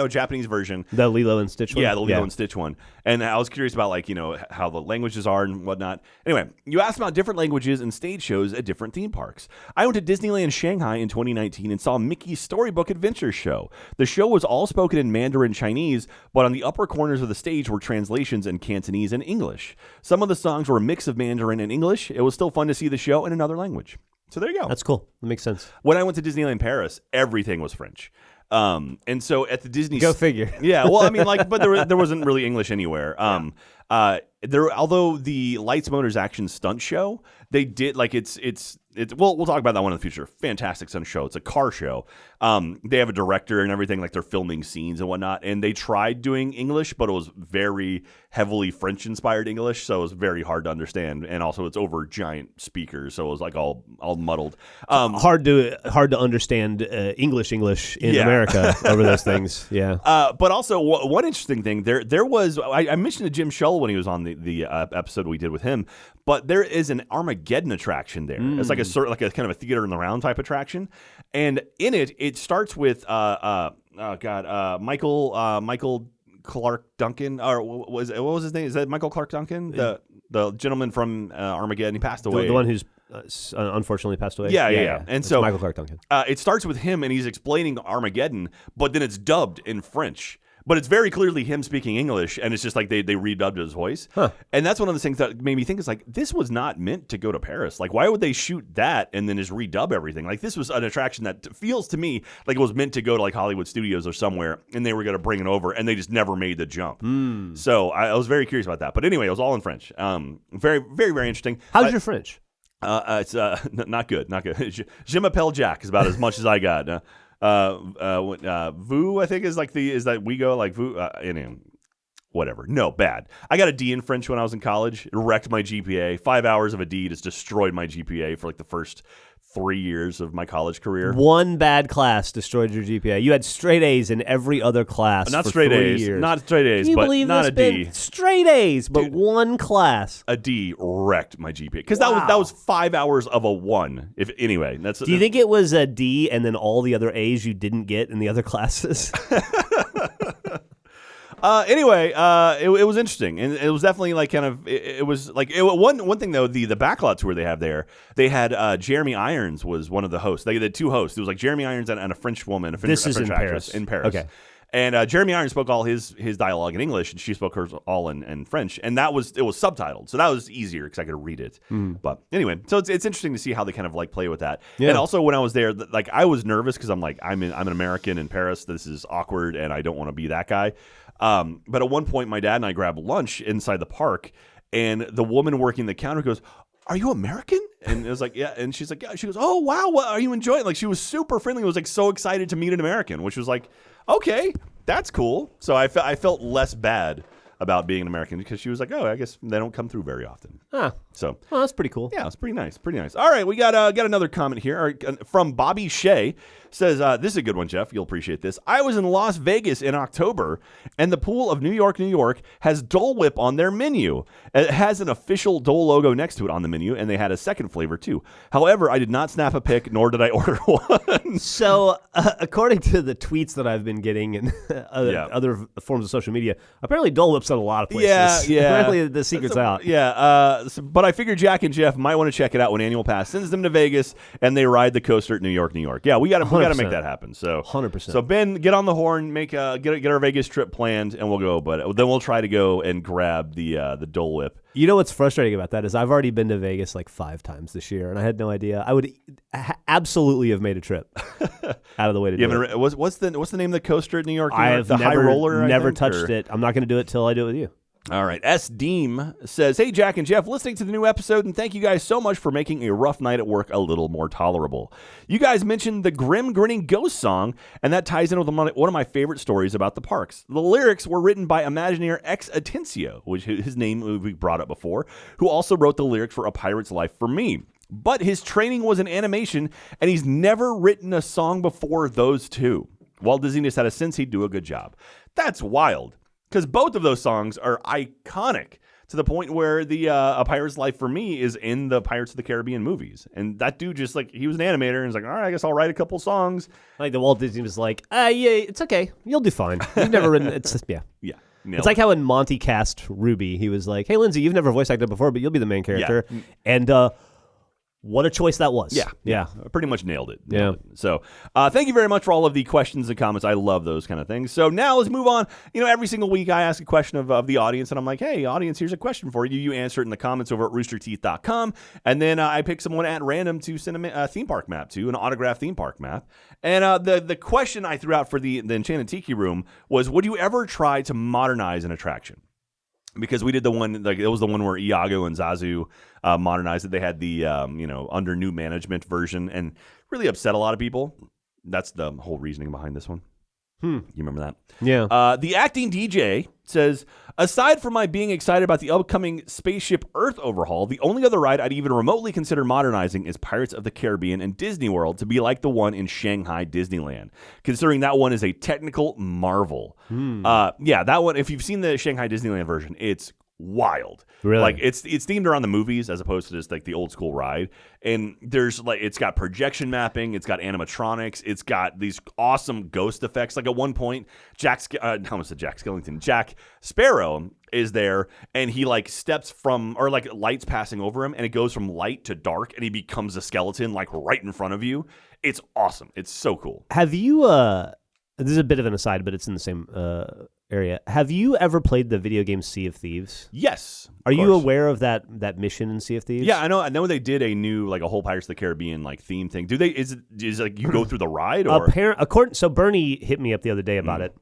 Japanese version. The Lilo and Stitch one? Yeah, the Lilo and Stitch one. And I was curious about like, how the languages are and whatnot. Anyway, you asked about different languages and stage shows at different theme parks. I went to Disneyland Shanghai in 2019 and saw Mickey's Storybook Adventure show. The show was all spoken in Mandarin Chinese, but on the upper corners of the stage were translations in Cantonese and English. Some of the songs were a mix of Mandarin and English. It was still fun to see the show in another language. So there you go. That's cool. That makes sense. When I went to Disneyland Paris, everything was French. And so at the Disney... Go figure. Yeah, well, I mean, like, but there wasn't really English anywhere. Although the Lights, Motors, Action stunt show, they did, like, it's well, we'll talk about that one in the future. Fantastic stunt show. It's a car show. They have a director and everything, like they're filming scenes and whatnot. And they tried doing English, but it was very heavily French-inspired English, so it was very hard to understand. And also, it's over giant speakers, so it was like all muddled. Hard to understand English in America over those things. Yeah. But also, one interesting thing there was I mentioned to Jim Shull when he was on the episode we did with him. But there is an Armageddon attraction there. It's like a kind of a theater in the round type attraction, and in it starts with Michael Clark Duncan, or what was his name? Is that Michael Clark Duncan, the gentleman from Armageddon? He passed away. The one who's unfortunately passed away. Yeah. And so Michael Clark Duncan. It starts with him, and he's explaining Armageddon, but then it's dubbed in French. But it's very clearly him speaking English, and it's just like they redubbed his voice. Huh. And that's one of the things that made me think is like, this was not meant to go to Paris. Like, why would they shoot that and then just redub everything? Like, this was an attraction that feels to me like it was meant to go to like Hollywood Studios or somewhere, and they were going to bring it over, and they just never made the jump. So I was very curious about that. But anyway, it was all in French. Very, very, very interesting. How's your French? It's not good. Not good. Je m'appelle Jack is about as much as I got. Vous, I think is that we go like vous, whatever. No, bad. I got a D in French when I was in college. It wrecked my GPA. 5 hours of a D just destroyed my GPA for like the first 3 years of my college career. One bad class destroyed your GPA. You had straight A's in every other class. Not for straight 3 A's. years. Not straight A's, Can you but believe not this, a D. Ben? Straight A's, but Dude, one class. A D wrecked my GPA because that was 5 hours of a 1. If anyway, Do you think it was a D and then all the other A's you didn't get in the other classes? Anyway, it was interesting, and it was definitely like kind of it was like one thing though, the backlot tour they have there, they had Jeremy Irons was one of the hosts. They had 2 hosts. It was like Jeremy Irons and a French woman, This is French in actress Paris. in Paris. Okay. And Jeremy Irons spoke all his dialogue in English, and she spoke hers all in French, and it was subtitled, so that was easier because I could read it. But anyway, so it's interesting to see how they kind of like play with that. Yeah. And also when I was there, like I was nervous because I'm an American in Paris. This is awkward, and I don't want to be that guy. But at one point, my dad and I grabbed lunch inside the park, and the woman working the counter goes, "Are you American?" And it was like, yeah. And she's like, yeah. She goes, "Oh, wow. What are you enjoying?" Like, she was super friendly. I was like so excited to meet an American, which was like, okay, that's cool. So I felt less bad about being an American because she was like, oh, I guess they don't come through very often. Huh. So, well, that's pretty cool. Yeah, it's pretty nice. Pretty nice. All right, we got another comment here from Bobby Shea. Says, this is a good one, Jeff. You'll appreciate this. I was in Las Vegas in October, and the pool of New York, New York has Dole Whip on their menu. It has an official Dole logo next to it on the menu, and they had a second flavor, too. However, I did not snap a pic, nor did I order one. So, according to the tweets that I've been getting and other forms of social media, apparently Dole Whip's at a lot of places. Yeah. Apparently the secret's out. Yeah, but I figured Jack and Jeff might want to check it out when Annual Pass sends them to Vegas, and they ride the coaster at New York, New York. Yeah, we got to make that happen. So 100%. So Ben, get on the horn, get our Vegas trip planned, and we'll go. But then we'll try to go and grab the Dole Whip. You know what's frustrating about that is I've already been to Vegas like 5 times this year, and I had no idea. I would absolutely have made a trip out of the way to do it. What's the name of the coaster at New York? I have the High Roller. Never touched it. I'm not going to do it till I do it with you. All right. S. Deem says, "Hey, Jack and Jeff, listening to the new episode, and thank you guys so much for making a rough night at work a little more tolerable. You guys mentioned the Grim Grinning Ghost song, and that ties in with one of my favorite stories about the parks. The lyrics were written by Imagineer X Atencio, which his name we brought up before, who also wrote the lyrics for A Pirate's Life for Me. But his training was in animation, and he's never written a song before those two. Walt Disney just had a sense he'd do a good job. That's wild. Because both of those songs are iconic. to the point where the A Pirate's Life for me is in the Pirates of the Caribbean movies. And that dude just like, he was an animator and was like, all right, I guess I'll write a couple songs. Like the Walt Disney was like, yeah, it's okay. You'll do fine. You've never written yeah. Yeah. It's like how when Monty cast Ruby, he was like, hey, Lindsay, you've never voice acted before, but you'll be the main character. Yeah. And what a choice that was. Yeah. Pretty much nailed it. So thank you very much for all of the questions and comments. I love those kind of things. So now let's move on. Every single week I ask a question of the audience, and I'm like, hey, audience, here's a question for you. You answer it in the comments over at roosterteeth.com. And then I pick someone at random to send a theme park map to, an autographed theme park map. And the question I threw out for the Enchanted Tiki Room was, would you ever try to modernize an attraction? Because we did the one, like it was the one where Iago and Zazu modernized it. They had the under new management version, and really upset a lot of people. That's the whole reasoning behind this one. You remember that? Yeah. The acting DJ says, aside from my being excited about the upcoming Spaceship Earth overhaul, the only other ride I'd even remotely consider modernizing is Pirates of the Caribbean and Disney World to be like the one in Shanghai Disneyland, considering that one is a technical marvel. That one, if you've seen the Shanghai Disneyland version, it's wild. Really? Like it's themed around the movies as opposed to just like the old school ride. And there's like, it's got projection mapping, it's got animatronics, it's got these awesome ghost effects. Like at one point, Jack Skellington, Jack Sparrow is there, and he like steps from, or like lights passing over him, and it goes from light to dark, and he becomes a skeleton like right in front of you. It's awesome. It's so cool. Have you this is a bit of an aside, but it's in the same area. Have you ever played the video game Sea of Thieves? Yes. Are you aware of that mission in Sea of Thieves? Yeah, I know they did a new, like a whole Pirates of the Caribbean like theme thing. Do they? Is it like you go through the ride, or so Bernie hit me up the other day about it.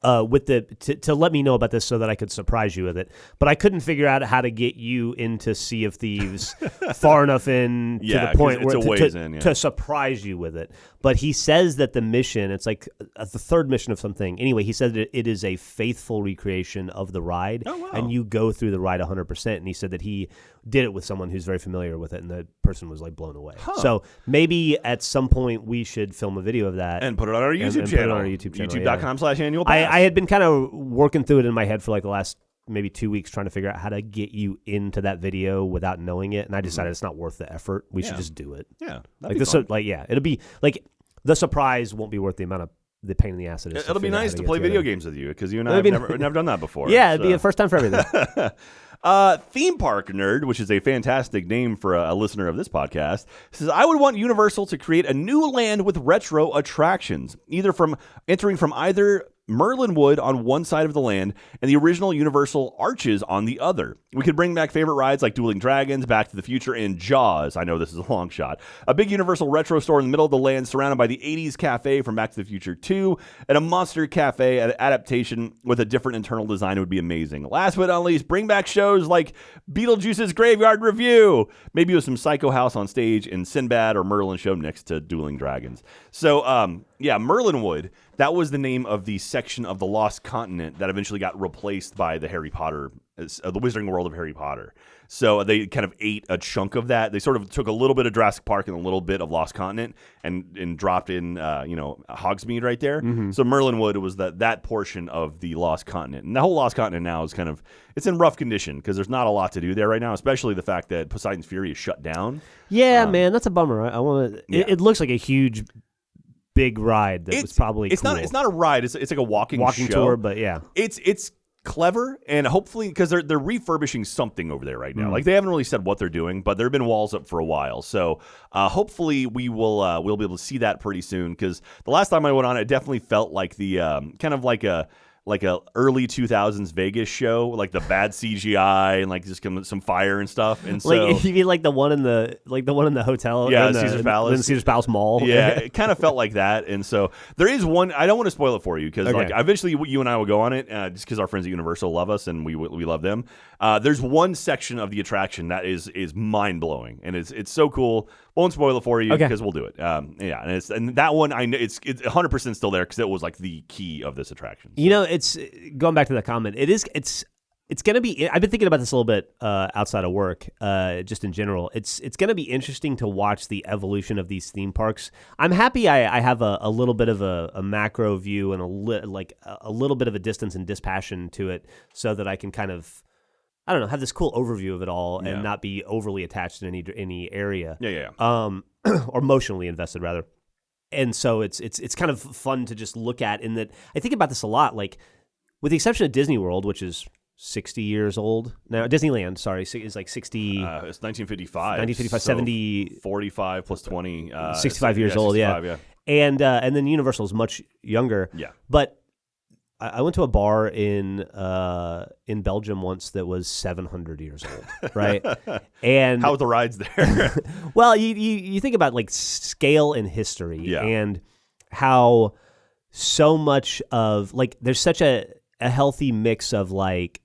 With to let me know about this so that I could surprise you with it, but I couldn't figure out how to get you into Sea of Thieves far enough in to the point where to surprise you with it. But he says that the mission, it's like the third mission of something. Anyway, he said that it is a faithful recreation of the ride, and you go through the ride 100%. And he said that he did it with someone who's very familiar with it, and the person was like blown away. So maybe at some point we should film a video of that and put it on our YouTube channel. YouTube.com/annual. I had been kind of working through it in my head for like the last maybe 2 weeks trying to figure out how to get you into that video without knowing it, and I decided it's not worth the effort. We should just do it. Yeah, like this. It'll be like the surprise won't be worth the amount of the pain in the ass it is. It'll be nice to play video games with you because you and I have never done that before. Yeah, it'd be a first time for everything. Theme Park Nerd, which is a fantastic name for a listener of this podcast, says, I would want Universal to create a new land with retro attractions, entering from either Merlin Wood on one side of the land and the original Universal Arches on the other. We could bring back favorite rides like Dueling Dragons, Back to the Future, and Jaws. I know this is a long shot. A big Universal retro store in the middle of the land surrounded by the 80s cafe from Back to the Future 2, and a monster cafe adaptation with a different internal design would be amazing. Last but not least, bring back shows like Beetlejuice's Graveyard Review, maybe with some Psycho House on stage and Sinbad or Merlin show next to Dueling Dragons. So, Merlin Wood, that was the name of the section of the Lost Continent that eventually got replaced by the Harry Potter, the Wizarding World of Harry Potter. So they kind of ate a chunk of that. They sort of took a little bit of Jurassic Park and a little bit of Lost Continent and dropped in, Hogsmeade right there. Mm-hmm. So Merlin Wood was that portion of the Lost Continent. And the whole Lost Continent now is it's in rough condition because there's not a lot to do there right now, especially the fact that Poseidon's Fury is shut down. Yeah, man, that's a bummer. I want to. Yeah. It looks like a huge, big ride that was probably cool. It's not a ride. It's like a walking show. Tour, but yeah, it's clever, and hopefully because they're refurbishing something over there right now. Like they haven't really said what they're doing, but there have been walls up for a while. So hopefully we'll be able to see that pretty soon. Because the last time I went on, it definitely felt like the kind of like a early 2000s Vegas show, like the bad CGI and like just some fire and stuff. And so like, you mean like the one in the hotel, Caesar's Palace, in the Caesar's Palace Mall. Yeah, it kind of felt like that. And so there is one. I don't want to spoil it for you because like eventually you and I will go on it just because our friends at Universal love us and we love them. There's one section of the attraction that is mind blowing and it's so cool. Won't spoil it for you because we'll do it. And that one I know it's 100% still there because it was like the key of this attraction. So. It's going back to that comment. It's going to be. I've been thinking about this a little bit outside of work, just in general. It's going to be interesting to watch the evolution of these theme parks. I'm happy I have a little bit of a macro view and a little bit of a distance and dispassion to it, so that I can kind of I don't know, have this cool overview of it all Yeah. and not be overly attached in any area. Yeah. Or emotionally invested rather. And so it's kind of fun to just look at in that I think about this a lot, like with the exception of Disney World, which is 60 years old now. Disneyland, sorry, is like 60. It's 1955. 1955, so 70. 45 plus 20. 65 years old, 65, yeah. And then Universal is much younger. Yeah. But I went to a bar in Belgium once that was 700 years old, right? And how are the rides there? well, you think about like scale in history and how so much of like there's such a healthy mix of like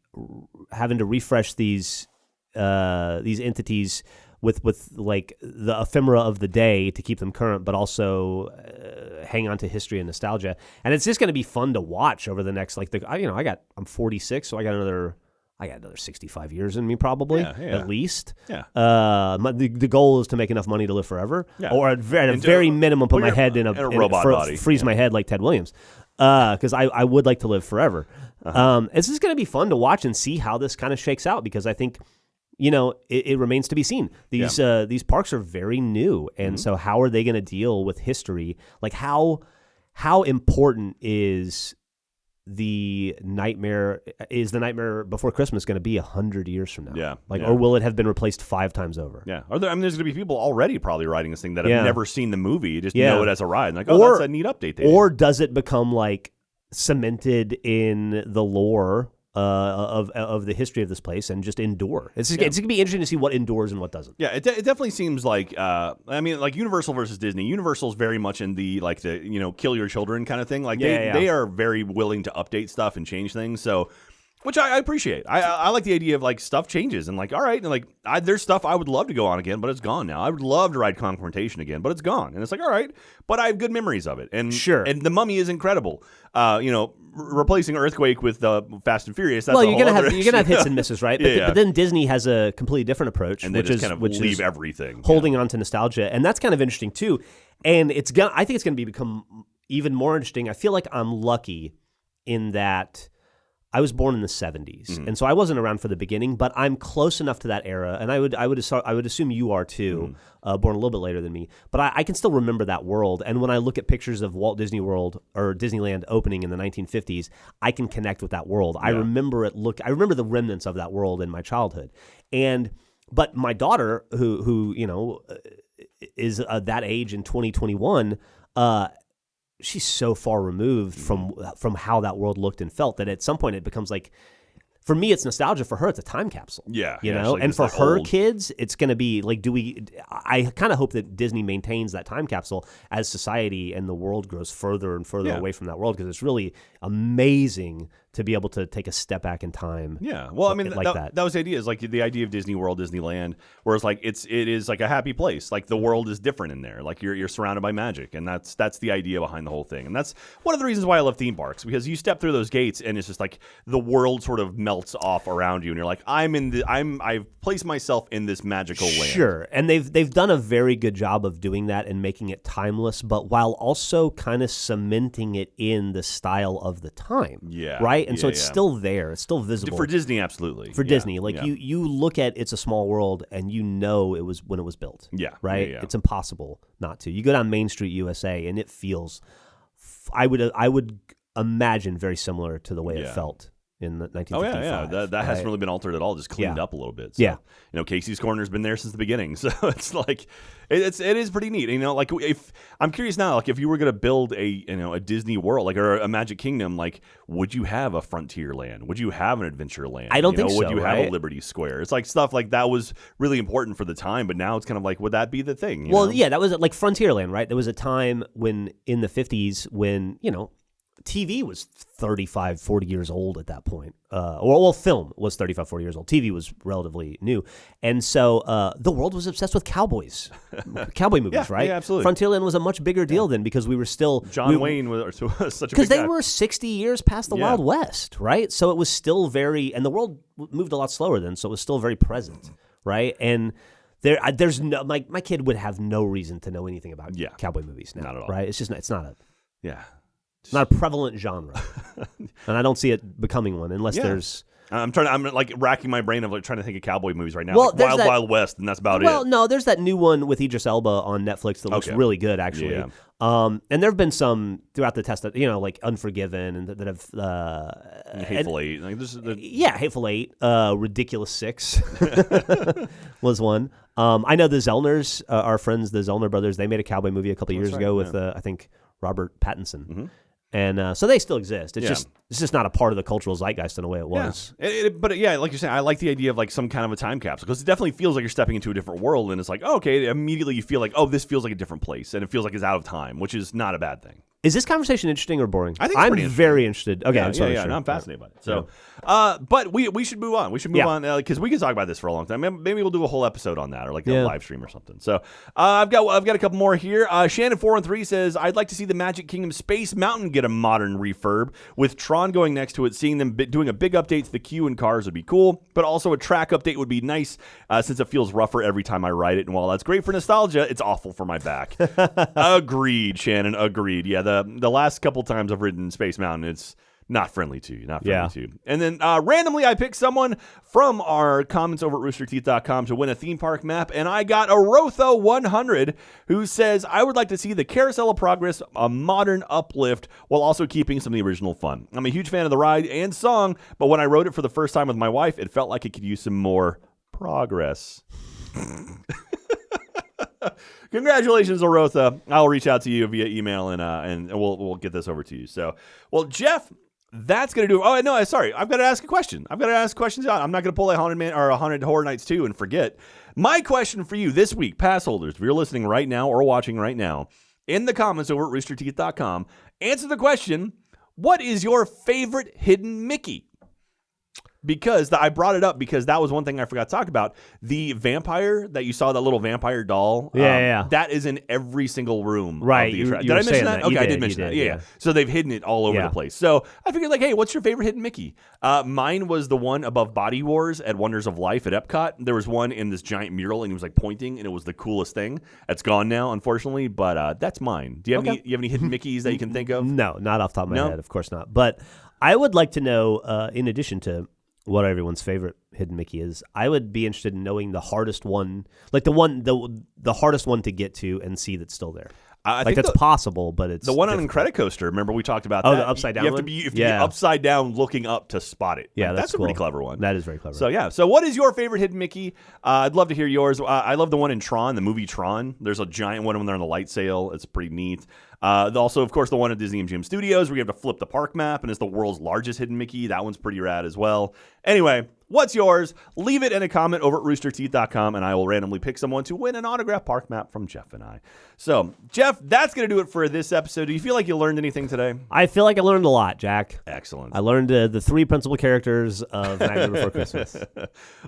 having to refresh these entities with like the ephemera of the day to keep them current, but also hang on to history and nostalgia. And it's just going to be fun to watch over the next I'm 46, so I got another 65 years in me probably at least. Yeah. The goal is to make enough money to live forever, or at a very minimum put my head in a robot body, freeze my head like Ted Williams, because I would like to live forever. It's just going to be fun to watch and see how this kind of shakes out, because I think, it remains to be seen. These parks are very new, and so how are they going to deal with history? Like how important is the Nightmare Before Christmas going to be 100 years from now? Yeah. Or will it have been replaced 5 times over? Yeah. There's going to be people already probably riding this thing that have never seen the movie, just know it as a ride. And like, that's a neat update. Or does it become like cemented in the lore of the history of this place and just endure? It's going to be interesting to see what endures and what doesn't. Yeah, it definitely seems like like Universal versus Disney. Universal's very much in the kill your children kind of thing. Like they are very willing to update stuff and change things. So, which I appreciate. I like the idea of like stuff changes and like, all right, and like there's stuff I would love to go on again, but it's gone now. I would love to ride Confrontation again, but it's gone. And it's like, all right, but I have good memories of it. And sure. And The Mummy is incredible. Replacing Earthquake with Fast and Furious. That's you're gonna have hits and misses, right? But then Disney has a completely different approach, and they just kind of leave everything, holding on to nostalgia, and that's kind of interesting too. And I think it's gonna become even more interesting. I feel like I'm lucky in that I was born in the 70s, and so I wasn't around for the beginning, but I'm close enough to that era, and I would assume you are too, born a little bit later than me. But I can still remember that world, and when I look at pictures of Walt Disney World or Disneyland opening in the 1950s, I can connect with that world. Yeah. I remember the remnants of that world in my childhood, but my daughter, who is that age in 2021. She's so far removed from how that world looked and felt that at some point it becomes like, for me, it's nostalgia. For her, it's a time capsule. Yeah, like and for her kids, it's going to be like, I kind of hope that Disney maintains that time capsule as society and the world grows further and further away from that world, because it's really amazing to be able to take a step back in time. Yeah, well, I mean, that was the idea. Is like the idea of Disney World, Disneyland, where it's like it is like a happy place. Like the world is different in there. Like you're surrounded by magic, and that's the idea behind the whole thing. And that's one of the reasons why I love theme parks, because you step through those gates and it's just like the world sort of melts off around you, and you're like, I've placed myself in this magical land. Sure, and they've done a very good job of doing that and making it timeless, but while also kind of cementing it in the style of the time. Yeah, right. And so it's still there. It's still visible. For Disney, absolutely. For Disney, like you look at It's a Small World and it was when it was built. Yeah. Right? Yeah. It's impossible not to. You go down Main Street, USA, and it feels, I would imagine, very similar to the way it felt in 1955. Oh, yeah. That hasn't really been altered at all, just cleaned up a little bit. So, yeah. Casey's Corner's been there since the beginning. So it's like, it is pretty neat. Like if I'm curious now, like if you were going to build a Disney World, like, or a Magic Kingdom, like, would you have a Frontierland? Would you have an Adventureland? I don't think so. Would you have a Liberty Square? It's like stuff like that was really important for the time, but now it's kind of like, would that be the thing? Yeah, that was like Frontierland, right? There was a time when in the 50s when, TV was 35, 40 years old at that point. Film was 35, 40 years old. TV was relatively new. And so the world was obsessed with cowboys, cowboy movies, right? Yeah, absolutely. Frontierland was a much bigger deal then, because we were still... John Wayne was such a big guy. Because they were 60 years past the Wild West, right? So it was still very... And the world moved a lot slower then, so it was still very present, right? And... There's no... My kid would have no reason to know anything about cowboy movies now. Not at all. Right? It's just... It's not a... Yeah. Not a prevalent genre, and I don't see it becoming one unless there's I'm like racking my brain of like trying to think of cowboy movies right now. Well, like Wild West, and that's about it. Well, no, there's that new one with Idris Elba on Netflix that looks really good, actually. Yeah. And there have been some throughout the test that, like Unforgiven and that have Hateful Eight. Like, Hateful Eight. Ridiculous Six was one. I know the Zellners, our friends, the Zellner brothers. They made a cowboy movie a couple years ago with I think Robert Pattinson. Mm-hmm. And so they still exist. It's just not a part of the cultural zeitgeist in a way it was. Yeah. But like you're saying, I like the idea of like some kind of a time capsule because it definitely feels like you're stepping into a different world, and it's like, okay, immediately you feel like, oh, this feels like a different place, and it feels like it's out of time, which is not a bad thing. Is this conversation interesting or boring? I think it's I'm very interested. Okay, I'm yeah, I'm fascinated by it. So, but we should move on. We should move on because we can talk about this for a long time. Maybe we'll do a whole episode on that or like a live stream or something. So, I've got a couple more here. Shannon 413 says, I'd like to see the Magic Kingdom Space Mountain get a modern refurb with Tron going next to it. Seeing them doing a big update to the queue and cars would be cool, but also a track update would be nice since it feels rougher every time I ride it. And while that's great for nostalgia, it's awful for my back. Agreed, Shannon. Agreed. Yeah, the last couple times I've ridden Space Mountain, it's not friendly to you. Not friendly to you. And then randomly, I picked someone from our comments over at roosterteeth.com to win a theme park map, and I got Arotho 100 who says, I would like to see the Carousel of Progress a modern uplift while also keeping some of the original fun. I'm a huge fan of the ride and song, but when I rode it for the first time with my wife, it felt like it could use some more progress. Congratulations, Arotha. I'll reach out to you via email and we'll get this over to you. So, well, Jeff, that's going to do. Oh, no, sorry. I've got to ask a question. I'm not going to pull a Haunted Horror Nights 2 and forget. My question for you this week, pass holders, if you're listening right now or watching right now, in the comments over at roosterteeth.com, answer the question, what is your favorite hidden Mickey? Because I brought it up because that was one thing I forgot to talk about. The vampire that you saw, that little vampire doll. That is in every single room. Right. Did I mention that? Okay, I did mention that. Yeah. So they've hidden it all over the place. So I figured, like, hey, what's your favorite hidden Mickey? Mine was the one above Body Wars at Wonders of Life at Epcot. There was one in this giant mural, and he was like pointing, and it was the coolest thing. That's gone now, unfortunately, but that's mine. Do you have any hidden Mickeys that you can think of? No, not off the top of my head. Of course not. But I would like to know, in addition to what everyone's favorite hidden Mickey is, I would be interested in knowing the hardest one, like the hardest one to get to and see that's still there. I think that's possible, but it's the one on Incredicoaster. Remember we talked about that? Oh, the upside down. You have to be upside down, looking up to spot it. Yeah, that's cool. a pretty clever one. That is very clever. So what is your favorite hidden Mickey? I'd love to hear yours. I love the one in Tron, the movie Tron. There's a giant one when they're on the light sail. It's pretty neat. Also, of course, the one at Disney MGM Studios where you have to flip the park map, and it's the world's largest hidden Mickey. That one's pretty rad as well. Anyway, what's yours? Leave it in a comment over at roosterteeth.com, and I will randomly pick someone to win an autographed park map from Jeff and I. So, Jeff, that's going to do it for this episode. Do you feel like you learned anything today? I feel like I learned a lot, Jack. Excellent. I learned the three principal characters of Nightmare Before Christmas.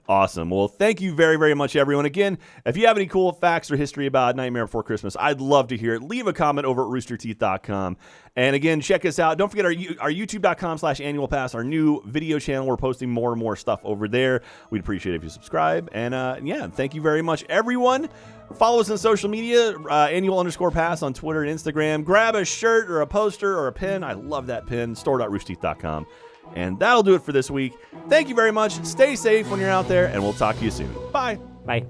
Awesome. Well, thank you very, very much, everyone. Again, if you have any cool facts or history about Nightmare Before Christmas, I'd love to hear it. Leave a comment over at roosterteeth.com. And again, check us out. Don't forget our youtube.com/annualpass, our new video channel. We're posting more and more stuff over there. We'd appreciate it if you subscribe. And thank you very much, everyone. Follow us on social media, annual_pass on Twitter and Instagram. Grab a shirt or a poster or a pin. I love that pin. Store.roosterteeth.com. And that'll do it for this week. Thank you very much. Stay safe when you're out there, and we'll talk to you soon. Bye. Bye.